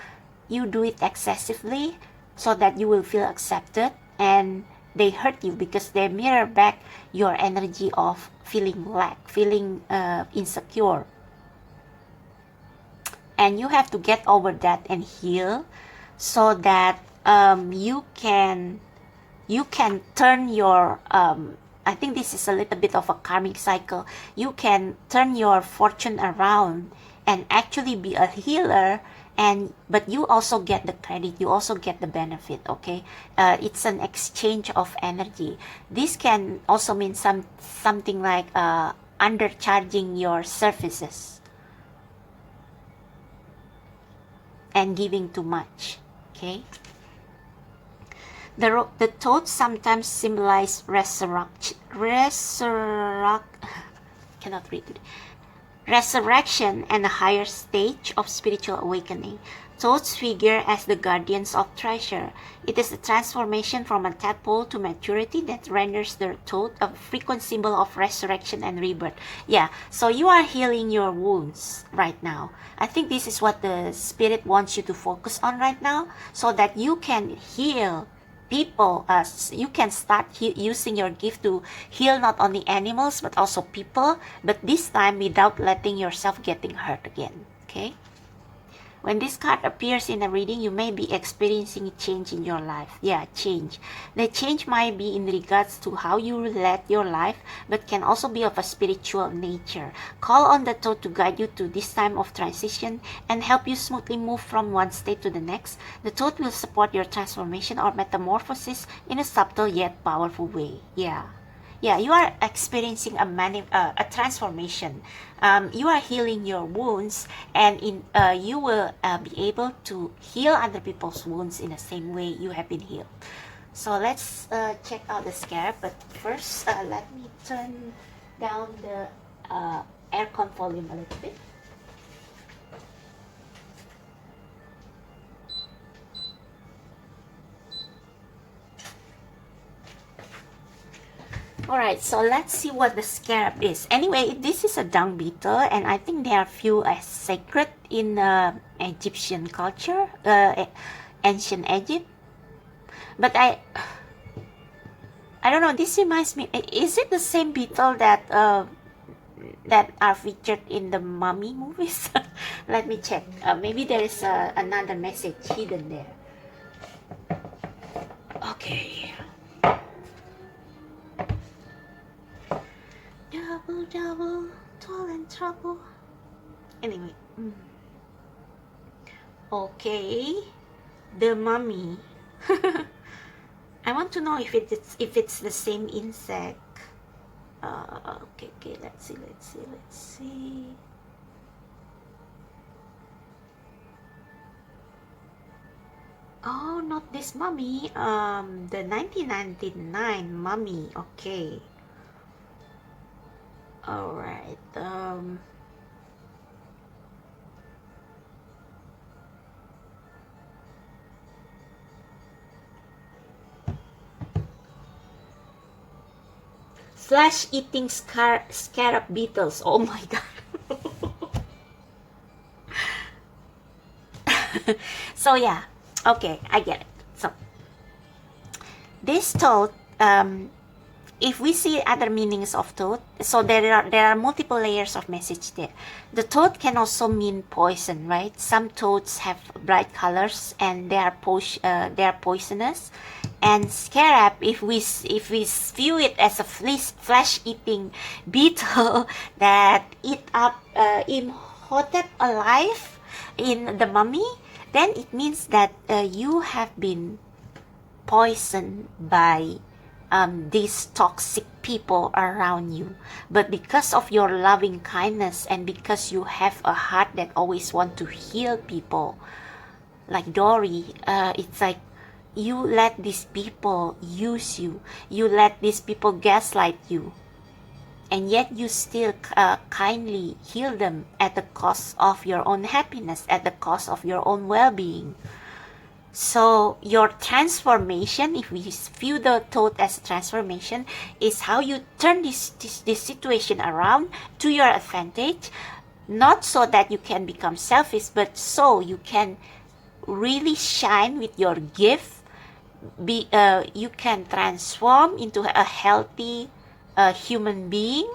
do it excessively so that you will feel accepted, and they hurt you because they mirror back your energy of feeling lack, feeling insecure. And you have to get over that and heal so that you can turn your I think this is a little bit of a karmic cycle. You can turn your fortune around and actually be a healer, but you also get the credit, you also get the benefit. Okay, it's an exchange of energy. This can also mean something like undercharging your services and giving too much. Okay, the toads sometimes symbolize cannot read it. Resurrection and a higher stage of spiritual awakening. Toads figure as the guardians of treasure. It is the transformation from a tadpole to maturity that renders the toad a frequent symbol of resurrection and rebirth. Yeah, so you are healing your wounds right now. I think this is what the spirit wants you to focus on right now, so that you can heal people. You can start using your gift to heal not only animals but also people, but this time without letting yourself getting hurt again. Okay, when this card appears in a reading, you may be experiencing change in your life. Yeah, change. The change might be in regards to how you led your life, but can also be of a spiritual nature. Call on the toad to guide you to this time of transition and help you smoothly move from one state to the next. The toad will support your transformation or metamorphosis in a subtle yet powerful way. Yeah, you are experiencing a transformation. You are healing your wounds, and you will be able to heal other people's wounds in the same way you have been healed. So let's check out the scarab, but first let me turn down the aircon volume a little bit. Alright, so let's see what the scarab is. Anyway, this is a dung beetle, and I think they are few as sacred in Egyptian culture, ancient Egypt. But I don't know, this reminds me, is it the same beetle that are featured in the mummy movies? Let me check. Maybe there is another message hidden there. Okay. Double, tall and trouble. Anyway. Okay. The mummy. I want to know if it's the same insect. Okay, let's see. Oh, not this mummy. The 1999 mummy. Okay. Alright, flesh-eating scarab beetles. Oh my god. So yeah, okay, I get it. So this toad if we see other meanings of toad, so there are multiple layers of message there. The toad can also mean poison, right? Some toads have bright colors and they are poisonous. And scarab, if we view it as a flesh-eating beetle that eat up Imhotep alive in the mummy, then it means that you have been poisoned by these toxic people around you. But because of your loving kindness and because you have a heart that always want to heal people, like Dory, it's like you let these people use you. You let these people gaslight you. And yet you still kindly heal them at the cost of your own happiness, at the cost of your own well-being. So your transformation, if we view the toad as transformation, is how you turn this situation around to your advantage, not so that you can become selfish, but so you can really shine with your gift. You can transform into a healthy human being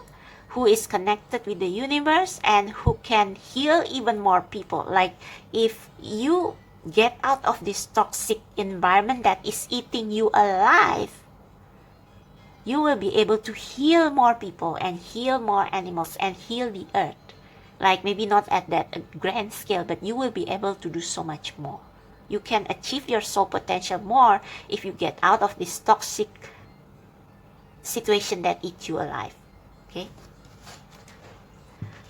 who is connected with the universe and who can heal even more people. Like if you get out of this toxic environment that is eating you alive, you will be able to heal more people and heal more animals and heal the earth. Like maybe not at that grand scale, but you will be able to do so much more. You can achieve your soul potential more if you get out of this toxic situation that eats you alive. Okay?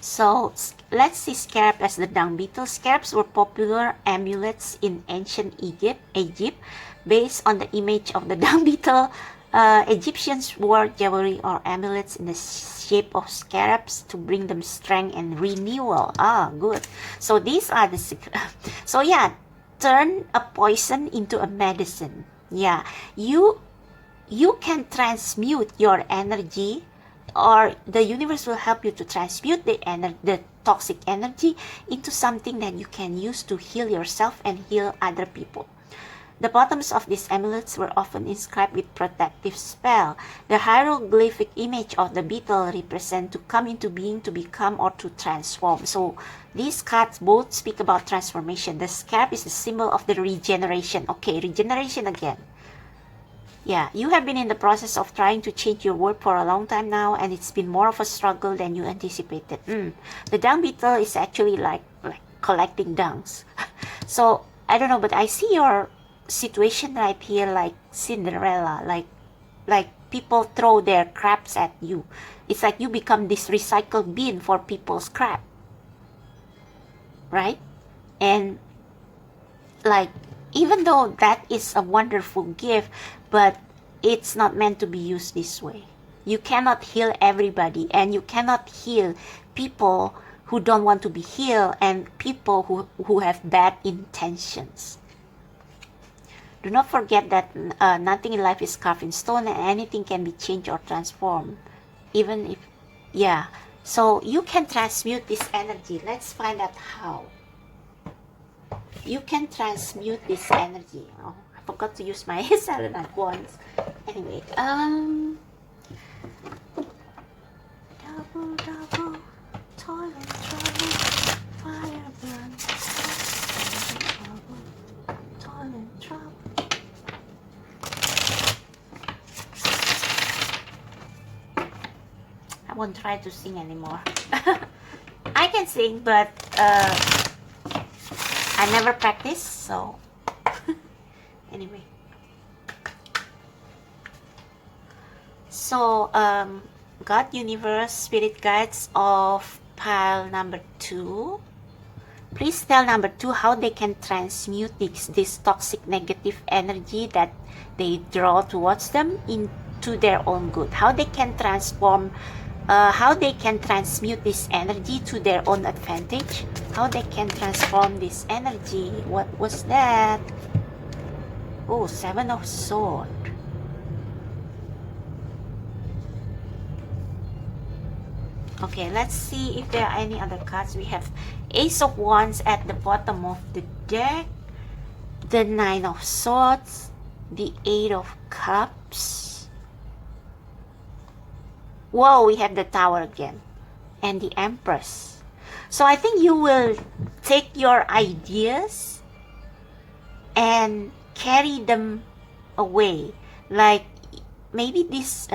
So let's see scarab as the dung beetle. Scarabs were popular amulets in ancient Egypt based on the image of the dung beetle. Egyptians wore jewelry or amulets in the shape of scarabs to bring them strength and renewal. Ah, good. So these are the so yeah, turn a poison into a medicine. Yeah, you can transmute your energy, or the universe will help you to transmute the toxic energy into something that you can use to heal yourself and heal other people. The bottoms of these amulets were often inscribed with protective spell. The hieroglyphic image of the beetle represent to come into being, to become, or to transform. So these cards both speak about transformation. The scarab is the symbol of the regeneration. Okay, regeneration again. Yeah, you have been in the process of trying to change your world for a long time now, and it's been more of a struggle than you anticipated. The dung beetle is actually like collecting dungs. So I don't know, but I see your situation right here like Cinderella, like people throw their crabs at you. It's like you become this recycled bin for people's crap, right? And like, even though that is a wonderful gift, but it's not meant to be used this way. You cannot heal everybody, and you cannot heal people who don't want to be healed and people who have bad intentions. Do not forget that nothing in life is carved in stone, and anything can be changed or transformed. Even if, yeah. So you can transmute this energy. Let's find out how. You can transmute this energy. Oh, I forgot to use my selenite wands. Anyway, double, toil and trouble, fire burn, toil and trouble. I won't try to sing anymore. I can sing, but I never practice, so anyway. So God, universe, spirit guides of pile number 2, please tell number 2 how they can transmute this toxic negative energy that they draw towards them into their own good. How they can transform, how they can transmute this energy to their own advantage. How they can transform this energy. What was that? Oh, 7 of Swords. Okay, let's see if there are any other cards. We have Ace of Wands at the bottom of the deck, the 9 of Swords, the 8 of Cups, Whoa, we have the Tower again. And the Empress. So I think you will take your ideas and carry them away. Like maybe this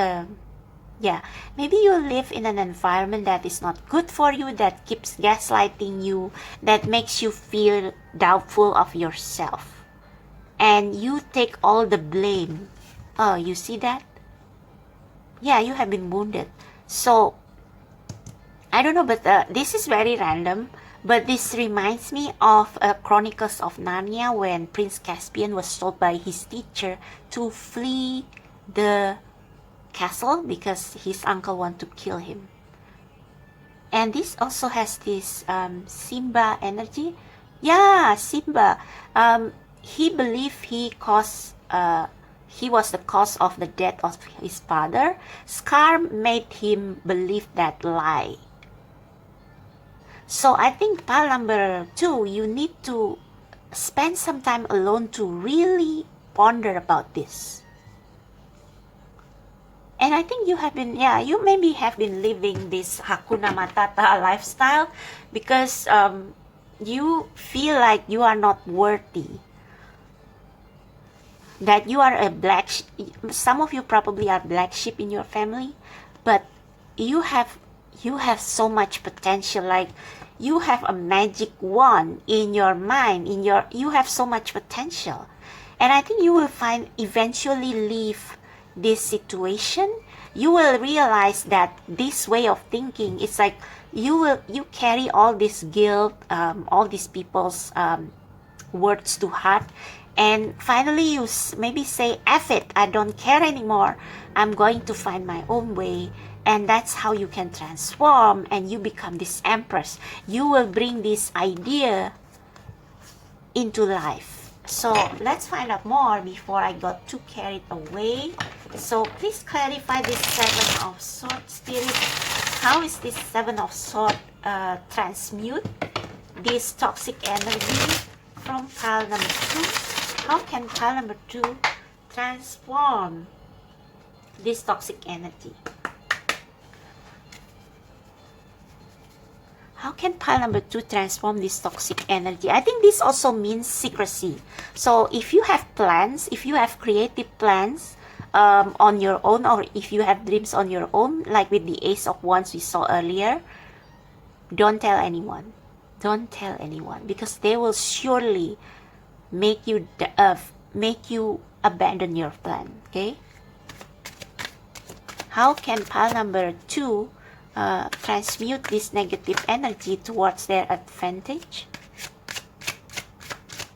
maybe you live in an environment that is not good for you, that keeps gaslighting you, that makes you feel doubtful of yourself, and you take all the blame. Oh, you see that? Yeah, you have been wounded. So I don't know, but this is very random, but this reminds me of Chronicles of Narnia, when Prince Caspian was told by his teacher to flee the castle because his uncle wanted to kill him. And this also has this Simba energy. Yeah, Simba. He believed he was the cause of the death of his father. Scar made him believe that lie. So I think pile number 2, you need to spend some time alone to really ponder about this. And I think you have been, you maybe have been living this Hakuna Matata lifestyle because you feel like you are not worthy. That you are a black some of you probably are black sheep in your family, but you have so much potential. Like you have a magic wand in your mind, you have so much potential. And I think you will eventually leave this situation. You will realize that this way of thinking is like you carry all this guilt, all these people's words to heart, and finally you maybe say, F it, I don't care anymore, I'm going to find my own way. And that's how you can transform and you become this Empress. You will bring this idea into life. So let's find out more before I got too carried away. So please clarify this 7 of Swords Spirit. How is this 7 of Swords transmute this toxic energy from pile number 2? How can pile number 2 transform this toxic energy? How can pile number 2 transform this toxic energy? I think this also means secrecy. So if you have plans, if you have creative plans on your own, or if you have dreams on your own, like with the Ace of Wands we saw earlier, don't tell anyone. Don't tell anyone, because they will surely make you abandon your plan. Okay? How can pile number 2 transmute this negative energy towards their advantage?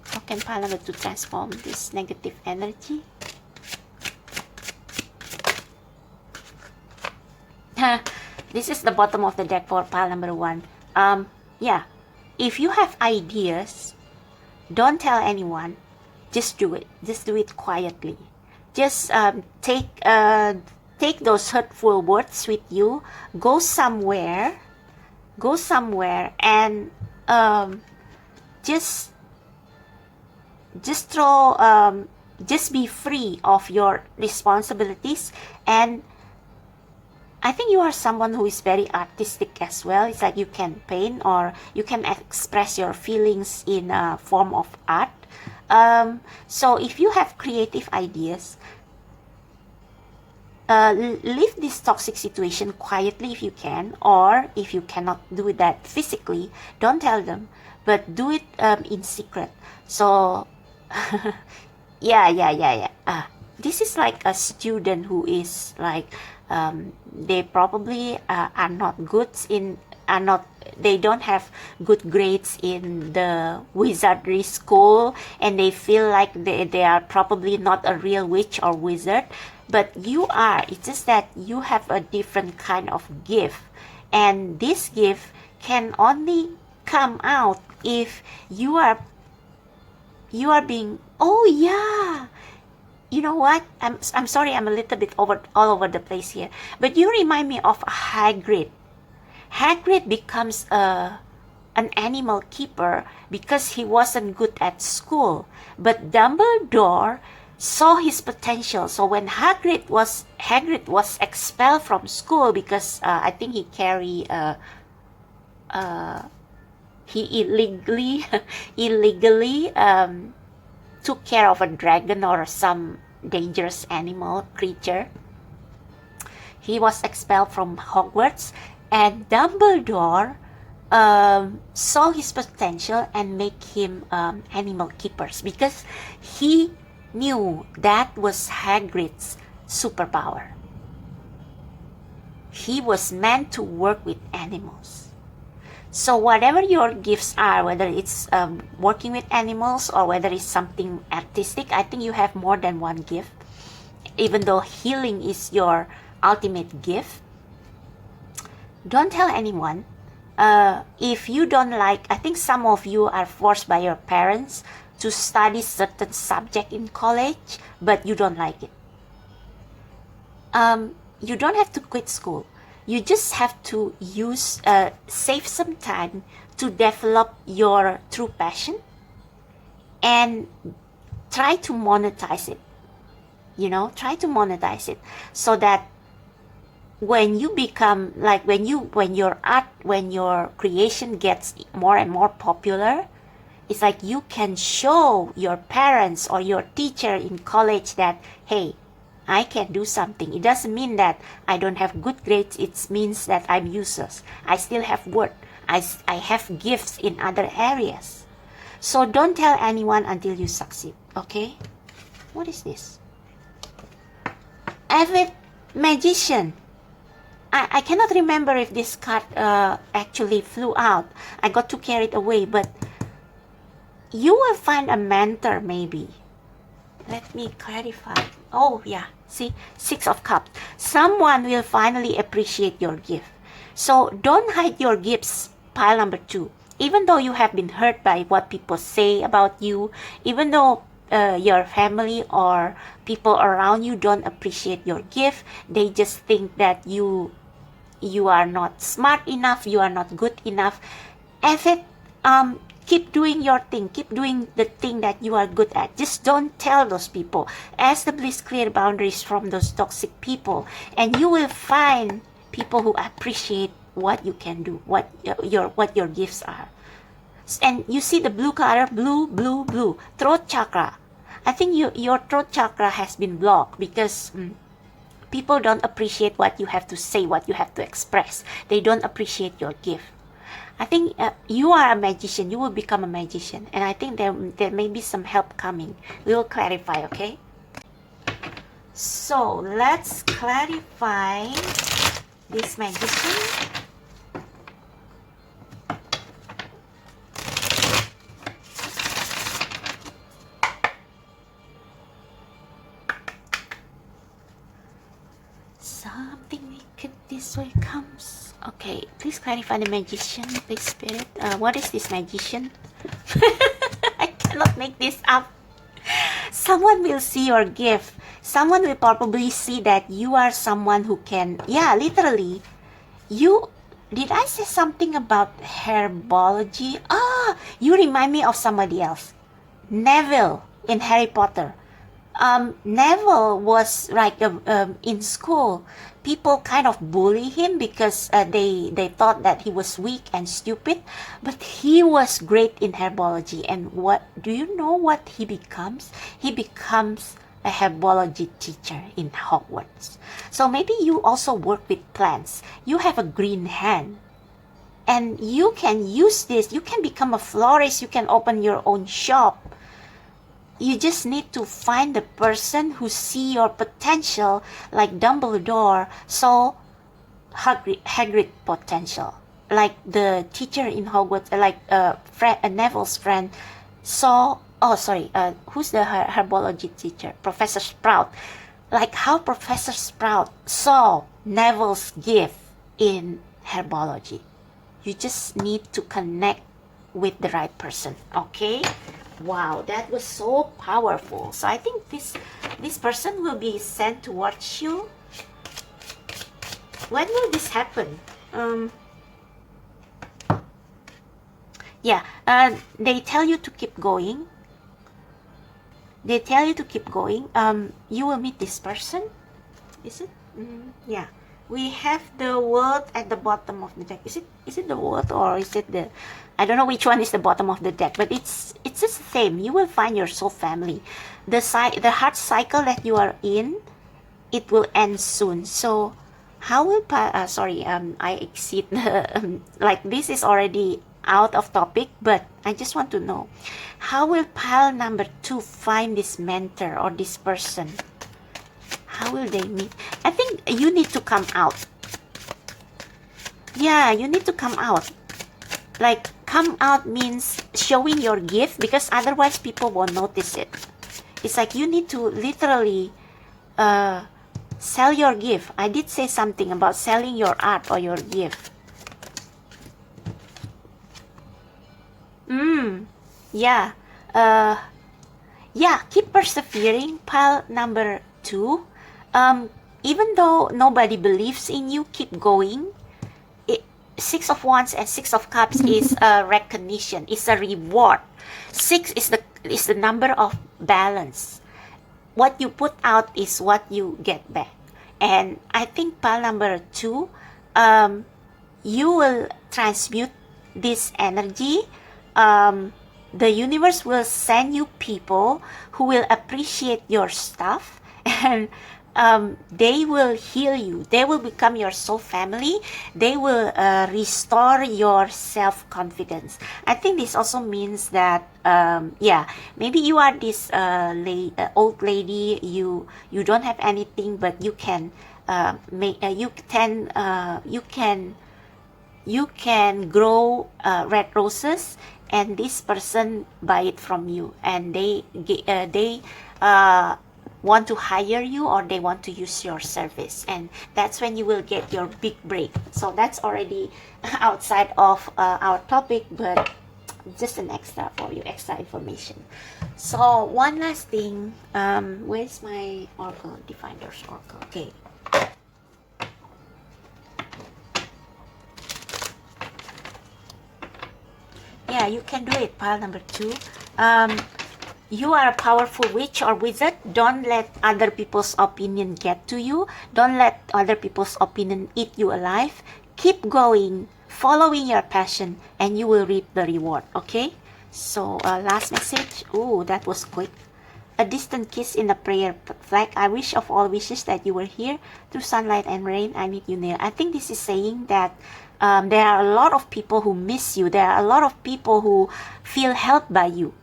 How can pile number 2 transform this negative energy? This is the bottom of the deck for pile number 1. If you have ideas, don't tell anyone. Just do it. Just do it quietly. Just take those hurtful words with you. Go somewhere and just be free of your responsibilities. And I think you are someone who is very artistic as well. It's like you can paint or you can express your feelings in a form of art. So if you have creative ideas, leave this toxic situation quietly if you can, or if you cannot do that physically, don't tell them, but do it in secret. So this is like a student who is like they probably are not good in they don't have good grades in the wizardry school, and they feel like they are probably not a real witch or wizard, but you are. It's just that you have a different kind of gift, and this gift can only come out if you are being, you know what? I'm sorry, I'm a little bit all over the place here, but you remind me of Hagrid. Hagrid becomes an animal keeper because he wasn't good at school, but Dumbledore saw his potential. So when Hagrid was expelled from school because I think he carried he illegally took care of a dragon or some dangerous animal creature. He was expelled from Hogwarts, and Dumbledore saw his potential and make him animal keepers because he knew that was Hagrid's superpower. He was meant to work with animals. So whatever your gifts are, whether it's working with animals or whether it's something artistic, I think you have more than one gift. Even though healing is your ultimate gift, don't tell anyone. If you don't like, I think some of you are forced by your parents to study certain subject in college, but you don't like it. You don't have to quit school. You just have to save some time to develop your true passion and try to monetize it. Try to monetize it so that when you become when your creation gets more and more popular, it's like you can show your parents or your teacher in college that, hey, I can do something. It doesn't mean that I don't have good grades. It means that I'm useless. I still have worth. I have gifts in other areas. So don't tell anyone until you succeed, okay? What is this? Avid magician. I cannot remember if this card actually flew out. I got too carried away, but you will find a mentor maybe. Let me clarify. Oh yeah, see, 6 of Cups. Someone will finally appreciate your gift. So don't hide your gifts, pile number 2. Even though you have been hurt by what people say about you, even though your family or people around you don't appreciate your gift, they just think that you are not smart enough, you are not good enough. Keep doing your thing. Keep doing the thing that you are good at. Just don't tell those people. Establish clear boundaries from those toxic people, and you will find people who appreciate what you can do, what your gifts are. And you see the blue color, blue, throat chakra. I think your throat chakra has been blocked because people don't appreciate what you have to say, what you have to express. They don't appreciate your gift. I think you are a magician. You will become a magician. And I think there may be some help coming. We will clarify, okay? So, let's clarify this magician. Something wicked this way comes. Okay, please clarify the magician, please, spirit. What is this magician? I cannot make this up. Someone will see your gift. Someone will probably see that you are someone who can, literally. Did I say something about herbology? You remind me of somebody else. Neville in Harry Potter. Neville was like in school, people kind of bully him because they thought that he was weak and stupid, but he was great in herbology. And what do you know what he becomes? He becomes a herbology teacher in Hogwarts. So maybe you also work with plants. You have a green hand, and you can use this. You can become a florist. You can open your own shop. You just need to find the person who see your potential, like Dumbledore saw Hagrid potential, like the teacher in Hogwarts, like Neville's friend saw. Who's the herbology teacher? Professor Sprout. Like how Professor Sprout saw Neville's gift in herbology. You just need to connect with the right person, okay? Wow, that was so powerful. So I think this person will be sent towards you. When will this happen? They tell you to keep going. They tell you to keep going. You will meet this person. Is it? Yeah. We have the word at the bottom of the deck. Is it the word, or is it the? I don't know which one is the bottom of the deck, but it's just the same. You will find your soul family. The heart cycle that you are in, it will end soon. So how will I exceed the like this is already out of topic, but I just want to know, how will pile number 2 find this mentor or this person? How will they meet? I think you need to come out. Yeah, you need to come out. Like, come out means showing your gift, because otherwise people won't notice it. It's like you need to literally sell your gift. I did say something about selling your art or your gift. Yeah. Yeah, keep persevering. Pile number 2. Even though nobody believes in you, keep going. 6 of Wands and 6 of Cups is a recognition, it's a reward. 6 is the number of balance. What you put out is what you get back. And I think pile number 2, you will transmute this energy. The universe will send you people who will appreciate your stuff, and they will heal you. They will become your soul family. They will restore your self-confidence. I think this also means that yeah, maybe you are this old lady. You don't have anything, but you can you can grow red roses, and this person buy it from you, and they want to hire you, or they want to use your service, and that's when you will get your big break. So that's already outside of our topic, but just an extra for you, extra information. So one last thing, where's my oracle, diviner's oracle? Okay. Yeah, you can do it. Pile number 2. You are a powerful witch or wizard. Don't let other people's opinion get to you. Don't let other people's opinion eat you alive. Keep going, following your passion, and you will reap the reward. Okay? So last message. Oh, that was quick. A distant kiss in a prayer flag. I wish of all wishes that you were here. Through sunlight and rain, I meet you near. I think this is saying that there are a lot of people who miss you. There are a lot of people who feel helped by you,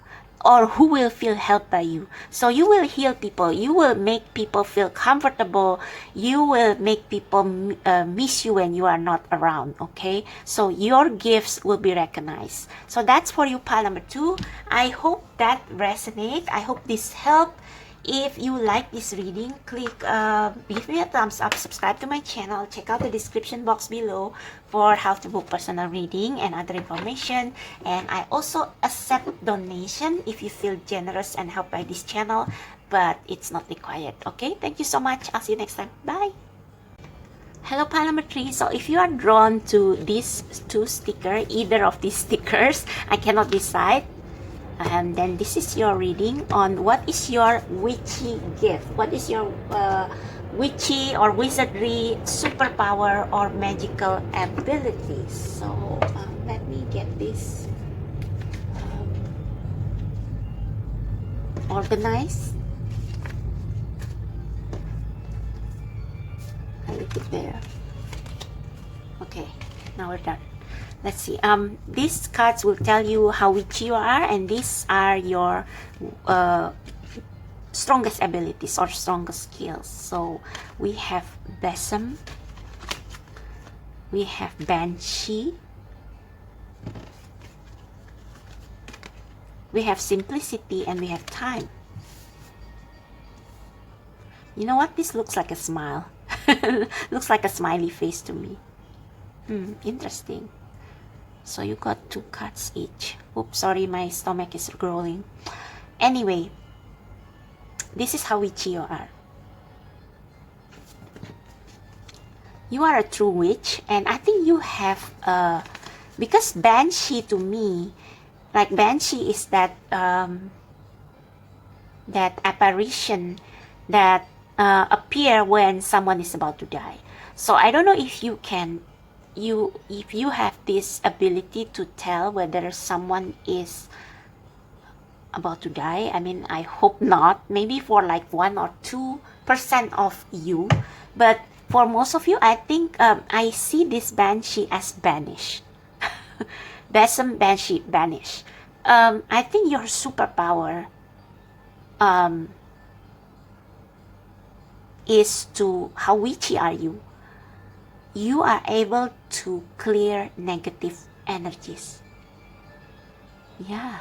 or who will feel helped by you. So you will heal people. You will make people feel comfortable. You will make people miss you when you are not around. Okay? So your gifts will be recognized. So that's for you, pile number 2. I hope that resonates. I hope this helped. If you like this reading, click give me a thumbs up, subscribe to my channel, check out the description box below for how to book personal reading and other information. And I also accept donation if you feel generous and helped by this channel, but it's not required. Okay, thank you so much. I'll see you next time. Bye. Hello, pile number 3. So if you are drawn to these 2 stickers, either of these stickers, I cannot decide. And then this is your reading on what is your witchy gift. What is your witchy or wizardry superpower or magical abilities. So let me get this organized. I leave it there. Okay, now we're done. Let's see. These cards will tell you how witchy you are, and these are your strongest abilities or strongest skills. So we have Besom, we have Banshee, we have Simplicity, and we have Time. You know what? This looks like a smile. Looks like a smiley face to me. Interesting. So you got 2 cards each. Oops, sorry, my stomach is growling. Anyway, this is how witchy you are. You are a true witch, and I think you have because Banshee to me, like Banshee is that that apparition that appear when someone is about to die. So I don't know if you can, if you have this ability to tell whether someone is about to die. I mean, I hope not. Maybe for like 1 or 2% of you, but for most of you, I think I see this banshee as banished. Besom banshee banished. I think your superpower is to, how witchy are you? You are able to clear negative energies. Yeah,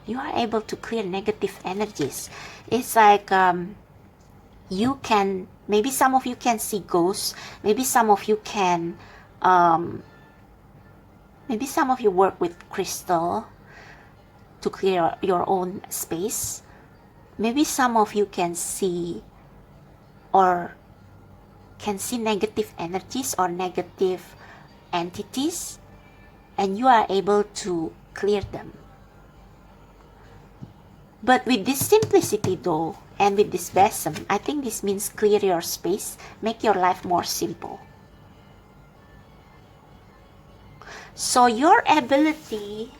you are able to clear negative energies. It's like you can, maybe some of you can see ghosts, maybe some of you can, maybe some of you work with crystal to clear your own space. Maybe some of you can see or can see negative energies or negative entities, and you are able to clear them. But with this simplicity though, and with this besom, I think this means clear your space, make your life more simple. So your ability,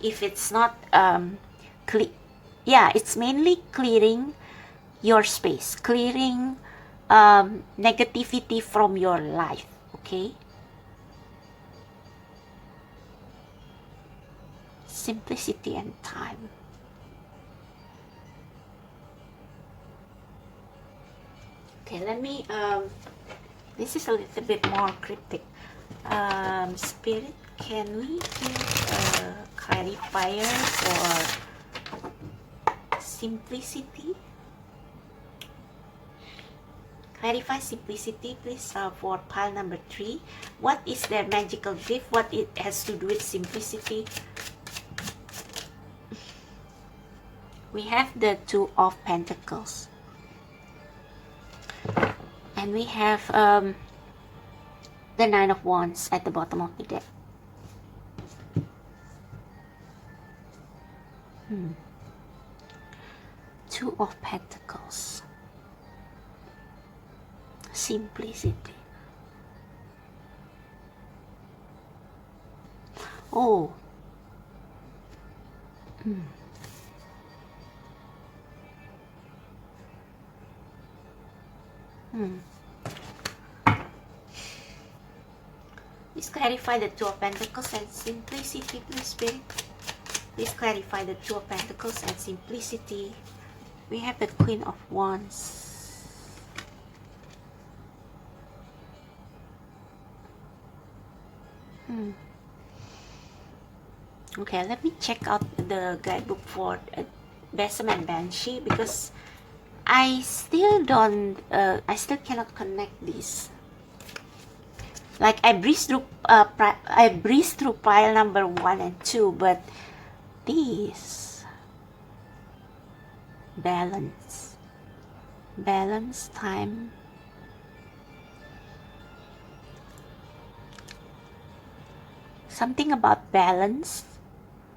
if it's not it's mainly clearing your space, clearing negativity from your life, okay? Simplicity and time. Okay, let me, this is a little bit more cryptic. Spirit, can we give a clarifier for simplicity? Clarify simplicity, please, for pile number 3. What is their magical gift? What it has to do with simplicity? We have the Two of Pentacles. And we have the Nine of Wands at the bottom of the deck. Two of Pentacles. Simplicity. Oh. Please clarify the Two of Pentacles and simplicity, please, Spirit. Please clarify the Two of Pentacles and simplicity. We have the Queen of Wands. Okay, let me check out the guidebook for Besom and Banshee, because I still don't, I still cannot connect this. Like I breezed through pile number 1 and 2, but this balance, time. Something about balance,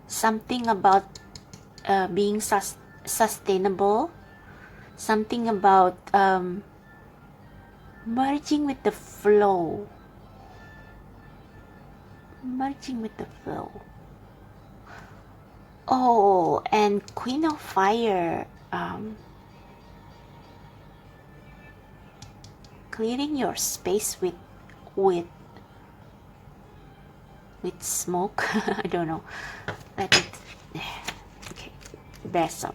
something about being sustainable, something about merging with the flow. Oh, and Queen of Fire, clearing your space with smoke. I don't know. Let it. Okay, Besom.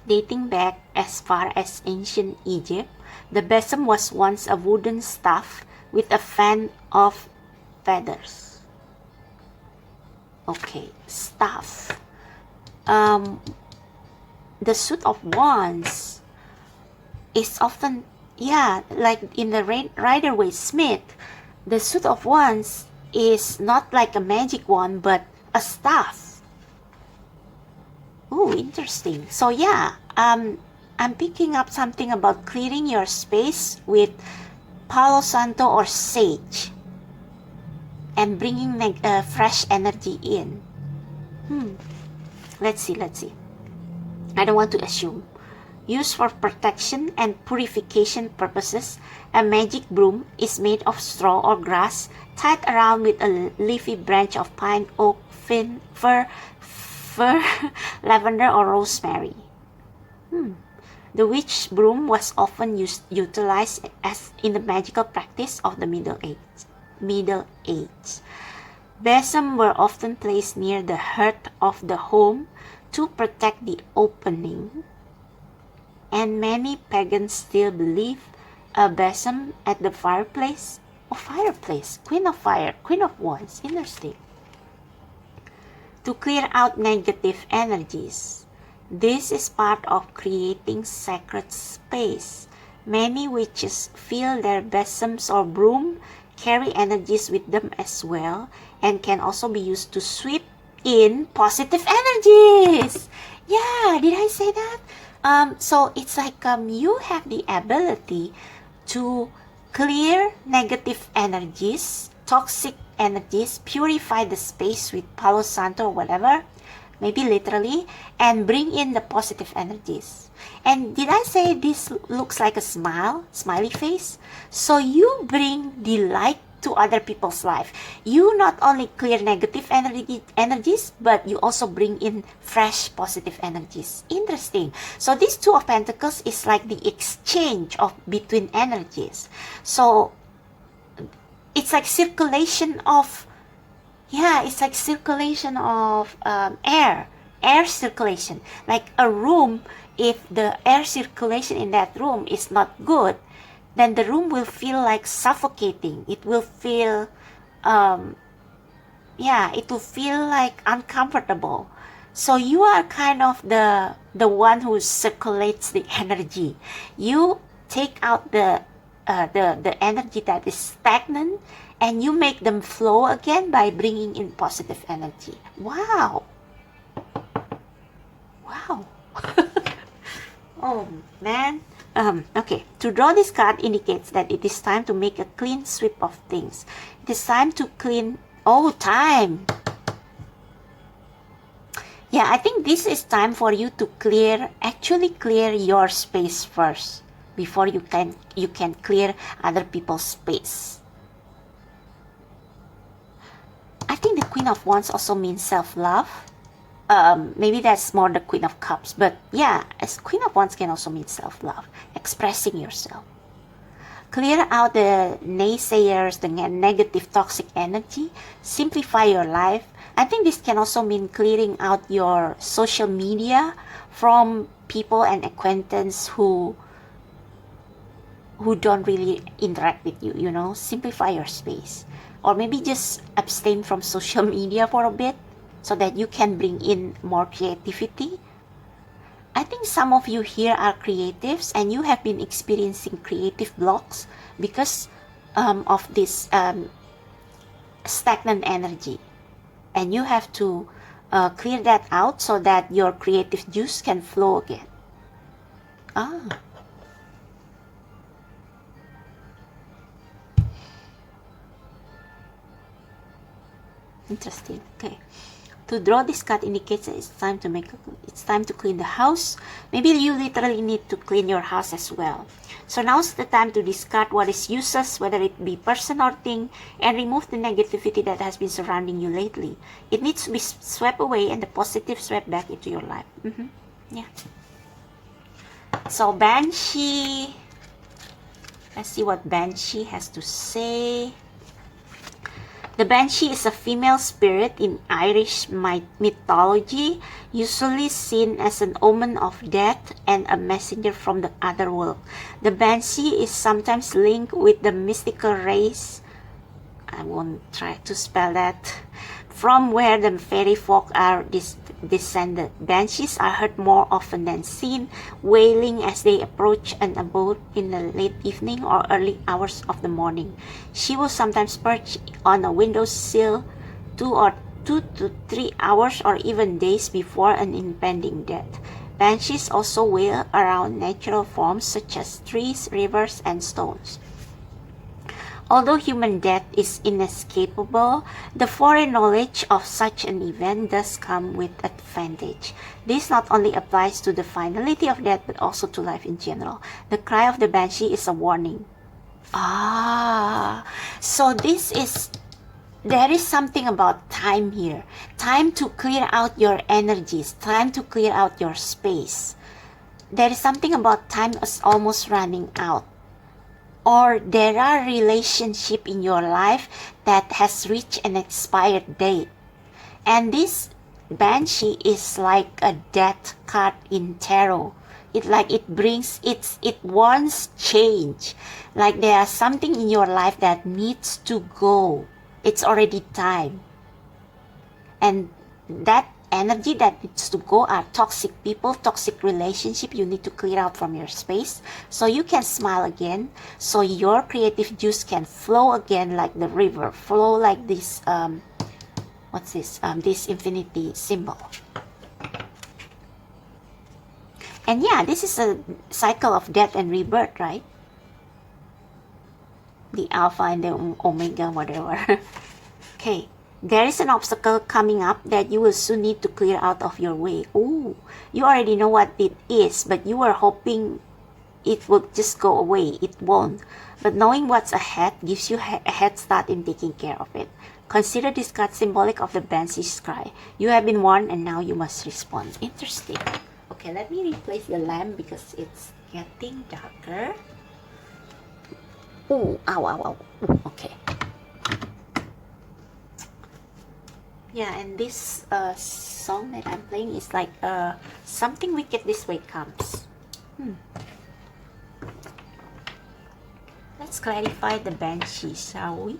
Dating back as far as ancient Egypt, the besom was once a wooden staff with a fan of feathers. Okay, staff. The suit of wands is often, yeah, like in the Rider-Waite-Smith, the suit of wands is not like a magic wand, but a staff. Oh, interesting. So yeah, I'm picking up something about clearing your space with Palo Santo or sage and bringing fresh energy in. Let's see. I don't want to assume. Used for protection and purification purposes, a magic broom is made of straw or grass tied around with a leafy branch of pine, oak, fir, lavender, or rosemary. The witch broom was often utilized as in the magical practice of the Middle Age. Besom were often placed near the hearth of the home to protect the opening, and many pagans still believe a besom at the fireplace. Queen of fire, Queen of Wands, interesting. To clear out negative energies. This is part of creating sacred space. Many witches feel their besoms or broom carry energies with them as well, and can also be used to sweep in positive energies. Yeah, did I say that? So it's like you have the ability to clear negative energies, toxic energies, purify the space with Palo Santo or whatever, maybe literally, and bring in the positive energies. And did I say this looks like a smiley face? So you bring delight to other people's life. You not only clear negative energies, but you also bring in fresh positive energies. Interesting. So this Two of Pentacles is like the exchange of between energies. So it's like circulation of, it's like circulation of air circulation. Like a room, if the air circulation in that room is not good, then the room will feel like suffocating. It will feel, it will feel like uncomfortable. So you are kind of the one who circulates the energy. You take out the energy that is stagnant, and you make them flow again by bringing in positive energy. Wow. Oh man. Okay, to draw this card indicates that it is time to make a clean sweep of things. It is time to clean. Time. Yeah, I think this is time for you to actually clear your space first before you can clear other people's space. I think the Queen of Wands also means self-love. Maybe that's more the Queen of Cups, but yeah, as Queen of Wands can also mean self-love, expressing yourself. Clear out the naysayers, the negative toxic energy, simplify your life. I think this can also mean clearing out your social media from people and acquaintances who don't really interact with you, simplify your space. Or maybe just abstain from social media for a bit, so that you can bring in more creativity. I think some of you here are creatives, and you have been experiencing creative blocks because of this stagnant energy. And you have to clear that out so that your creative juice can flow again. Interesting. Okay. To draw this card indicates that it's time to clean the house. Maybe you literally need to clean your house as well. So now's the time to discard what is useless, whether it be person or thing, and remove the negativity that has been surrounding you lately. It needs to be swept away and the positive swept back into your life. Yeah. So Banshee. Let's see what Banshee has to say. The Banshee is a female spirit in Irish mythology, usually seen as an omen of death and a messenger from the other world. The Banshee is sometimes linked with the mystical race, I won't try to spell that, from where the fairy folk are descended. Banshees are heard more often than seen, wailing as they approach an abode in the late evening or early hours of the morning. She will sometimes perch on a windowsill 2 to 3 hours or even days before an impending death. Banshees also wail around natural forms such as trees, rivers, and stones. Although human death is inescapable, the foreknowledge of such an event does come with advantage. This not only applies to the finality of death, but also to life in general. The cry of the banshee is a warning. So there is something about time here. Time to clear out your energies, time to clear out your space. There is something about time is almost running out. Or there are relationships in your life that has reached an expired date. And this banshee is like a death card in tarot. It wants change. Like there is something in your life that needs to go. It's already time. And that energy that needs to go are toxic people, toxic relationship. You need to clear out from your space so you can smile again, so your creative juice can flow again like the river, flow like this what's this this infinity symbol. And yeah, this is a cycle of death and rebirth, right? The alpha and the omega, whatever. Okay. There is an obstacle coming up that you will soon need to clear out of your way. Ooh, you already know what it is, but you were hoping it would just go away. It won't. But knowing what's ahead gives you a head start in taking care of it. Consider this card symbolic of the banshee's cry. You have been warned and now you must respond. Interesting. Okay, let me replace the lamp because it's getting darker. Ooh, ow, ow, ow. Ooh, okay. Yeah, and this song that I'm playing is like something wicked this way comes. Let's clarify the banshee, shall we?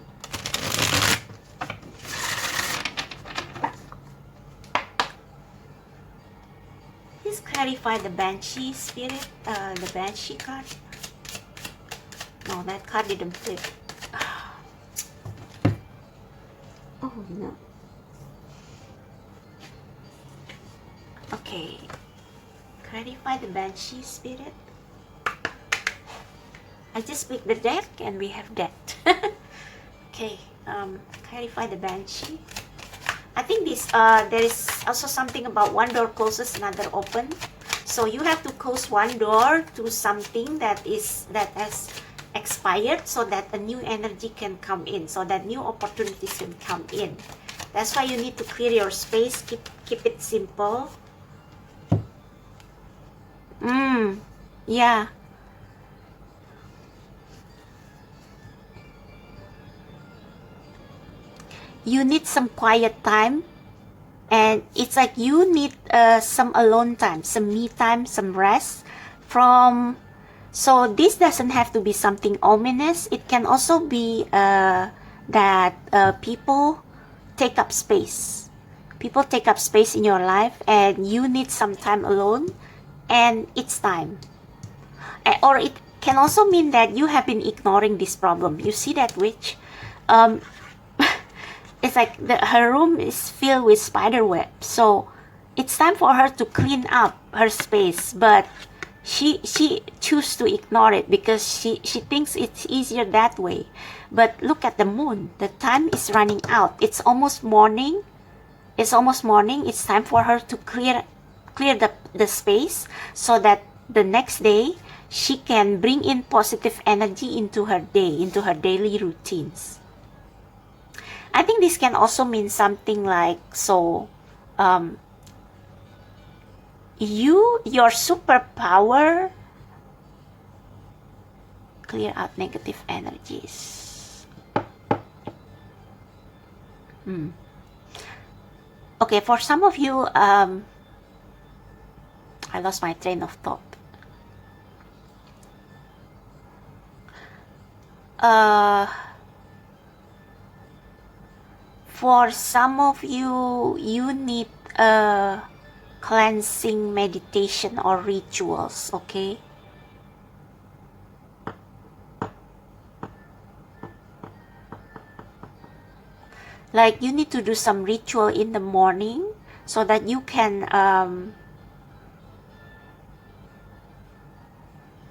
Please clarify the banshee spirit, the banshee card. No, that card didn't flip. Oh no. Okay, clarify the banshee spirit. I just picked the deck and we have that. Okay, clarify the banshee. I think this there is also something about one door closes, another open. So you have to close one door to something that has expired, so that a new energy can come in, so that new opportunities can come in. That's why you need to clear your space. Keep it simple. Yeah. You need some quiet time, and it's like you need some alone time, some me time, some rest from. So this doesn't have to be something ominous. It can also be that people take up space. People take up space in your life and you need some time alone, and it's time. Or it can also mean that you have been ignoring this problem. You see that witch? It's like her room is filled with spider web. So it's time for her to clean up her space, but she chooses to ignore it because she thinks it's easier that way. But look at the moon. The time is running out. It's almost morning. It's almost morning. It's time for her to clear the space so that the next day she can bring in positive energy into her day, into her daily routines. I think this can also mean something like, so your superpower, clear out negative energies. Okay, for some of you, I lost my train of thought. For some of you, you need cleansing meditation or rituals, okay? Like you need to do some ritual in the morning so that you can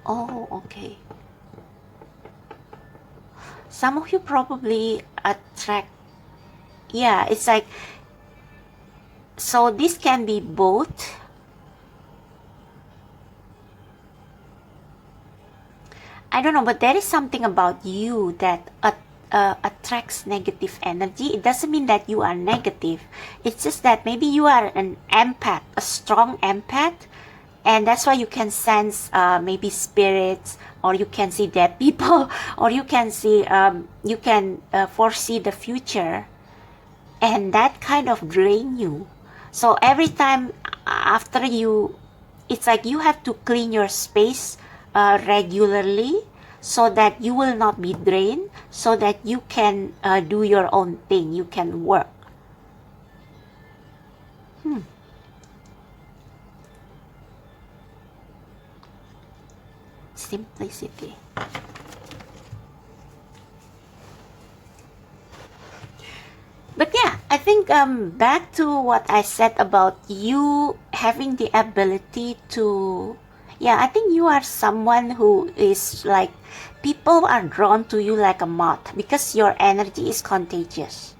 oh, okay. Some of you probably attract, yeah, it's like, so this can be both. I don't know, but there is something about you that attracts negative energy. It doesn't mean that you are negative. It's just that maybe you are an empath, a strong empath, and that's why you can sense maybe spirits, or you can see dead people, or you can see, you can foresee the future, and that kind of drain you. So every time after you, it's like you have to clean your space regularly, so that you will not be drained, so that you can do your own thing, you can work. Simplicity. But yeah, I think back to what I said about you having the ability to, yeah, I think you are someone who is like, people are drawn to you like a moth because your energy is contagious.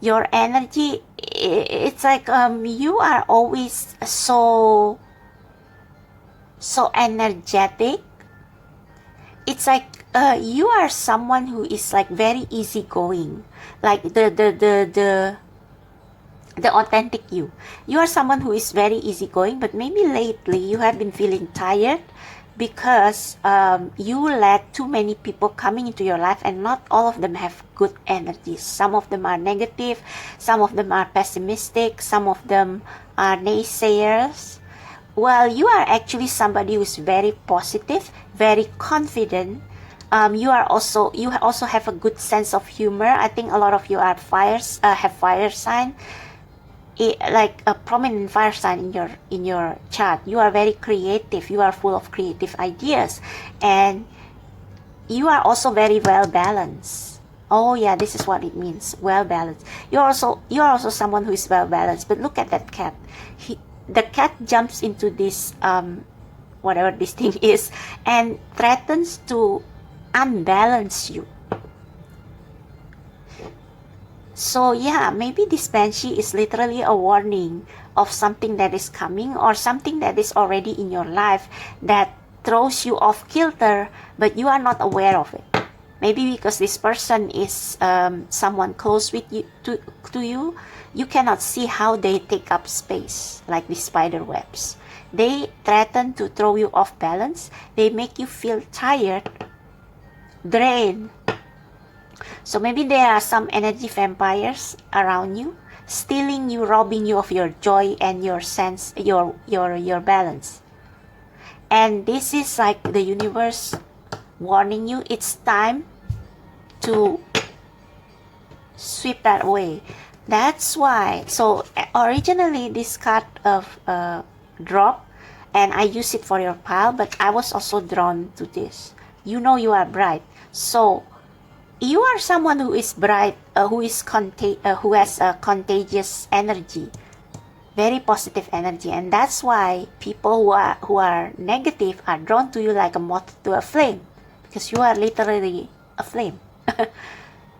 Your energy, it's like you are always so energetic. It's like you are someone who is like very easygoing, like the authentic you. You are someone who is very easygoing, but maybe lately you have been feeling tired because you let too many people coming into your life, and not all of them have good energies. Some of them are negative, some of them are pessimistic, some of them are naysayers. Well, you are actually somebody who is very positive, very confident. You also have a good sense of humor. I think a lot of you are have fire sign, like a prominent fire sign in your chart. You are very creative. You are full of creative ideas, and you are also very well balanced. Oh yeah, this is what it means, well balanced. You are also someone who is well balanced. But look at that cat. The cat jumps into this whatever this thing is, and threatens to unbalance you. So yeah, maybe this banshee is literally a warning of something that is coming, or something that is already in your life that throws you off kilter, but you are not aware of it. Maybe because this person is someone close with you, to you, you cannot see how they take up space, like the spider webs. They threaten to throw you off balance. They make you feel tired, drained. So maybe there are some energy vampires around you, stealing you, robbing you of your joy and your sense, your balance. And this is like the universe warning you, it's time to sweep that away. That's why, so originally this card of drop, and I use it for your pile, but I was also drawn to this. You know you are bright. So you are someone who is bright, who has a contagious energy, very positive energy, and that's why people who are negative are drawn to you like a moth to a flame, because you are literally a flame.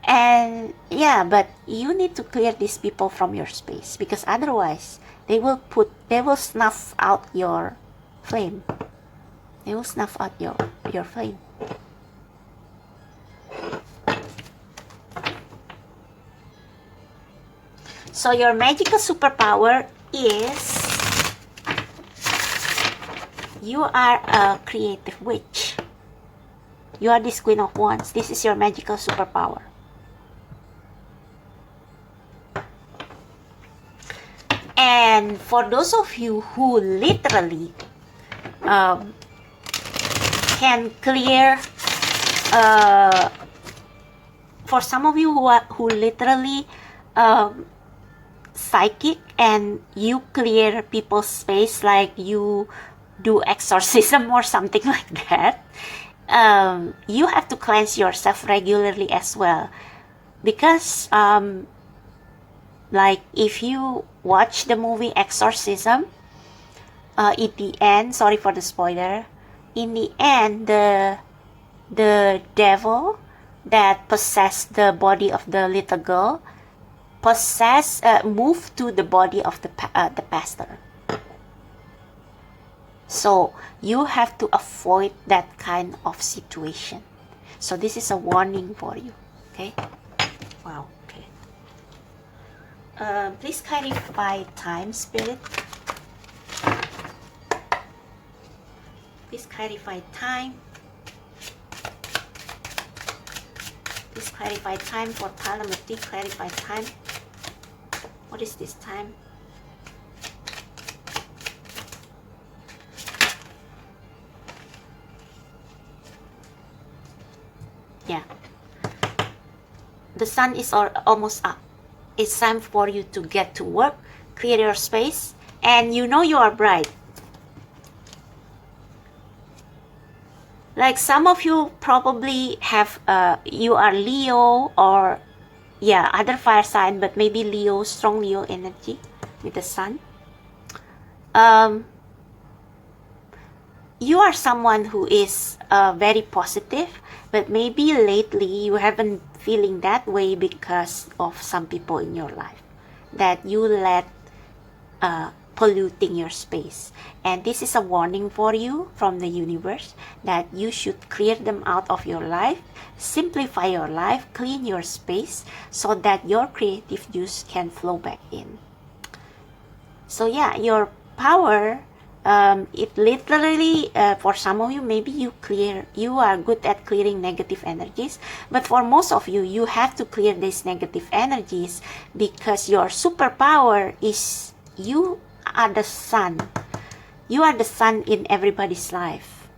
And yeah, but you need to clear these people from your space, because otherwise they will snuff out your flame. They will snuff out your flame. So your magical superpower is you are a creative witch. You are this Queen of Wands. This is your magical superpower. And for those of you who literally can clear, for some of you who literally psychic, and you clear people's space, like you do exorcism or something like that, you have to cleanse yourself regularly as well, because like if you watch the movie Exorcism, in the end, sorry for the spoiler, in the end the devil that possess the body of the little girl move to the body of the pastor. So you have to avoid that kind of situation. So this is a warning for you. Okay. Wow. Okay. Please clarify time, Spirit. Please clarify time. Please clarify time for telemetry. Clarify time. What is this time? Yeah. The sun is almost up. It's time for you to get to work, clear your space, and you know you are bright. Like some of you probably have, you are Leo or, yeah, other fire sign, but maybe Leo, strong Leo energy with the sun. You are someone who is very positive, but maybe lately you haven't feeling that way because of some people in your life that you let polluting your space. And this is a warning for you from the universe that you should clear them out of your life, simplify your life, clean your space so that your creative juice can flow back in. So yeah, your power, it literally, for some of you, maybe you are good at clearing negative energies, but for most of you, you have to clear these negative energies because your superpower is you are the sun. You are the sun in everybody's life.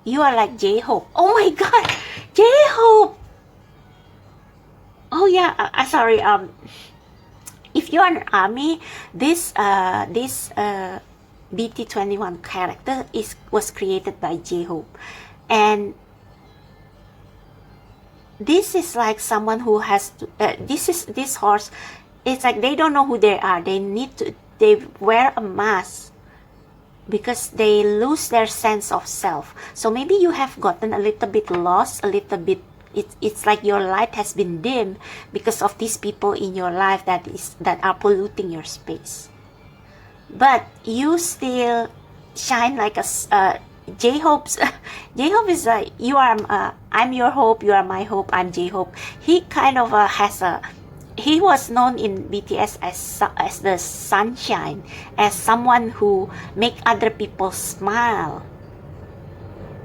You are like J-Hope. Oh my God, J-Hope. Oh yeah, sorry. If you are an army, this BT21 character was created by J-Hope, and this is like someone who has to, this horse. It's like they don't know who they are. They wear a mask because they lose their sense of self. So maybe you have gotten a little bit lost, a little bit. It's like your light has been dimmed because of these people in your life that are polluting your space. But you still shine like a J-Hope. J-Hope is like, you are. I'm your hope. You are my hope. I'm J-Hope. He kind of has a. He was known in BTS as the sunshine, as someone who make other people smile.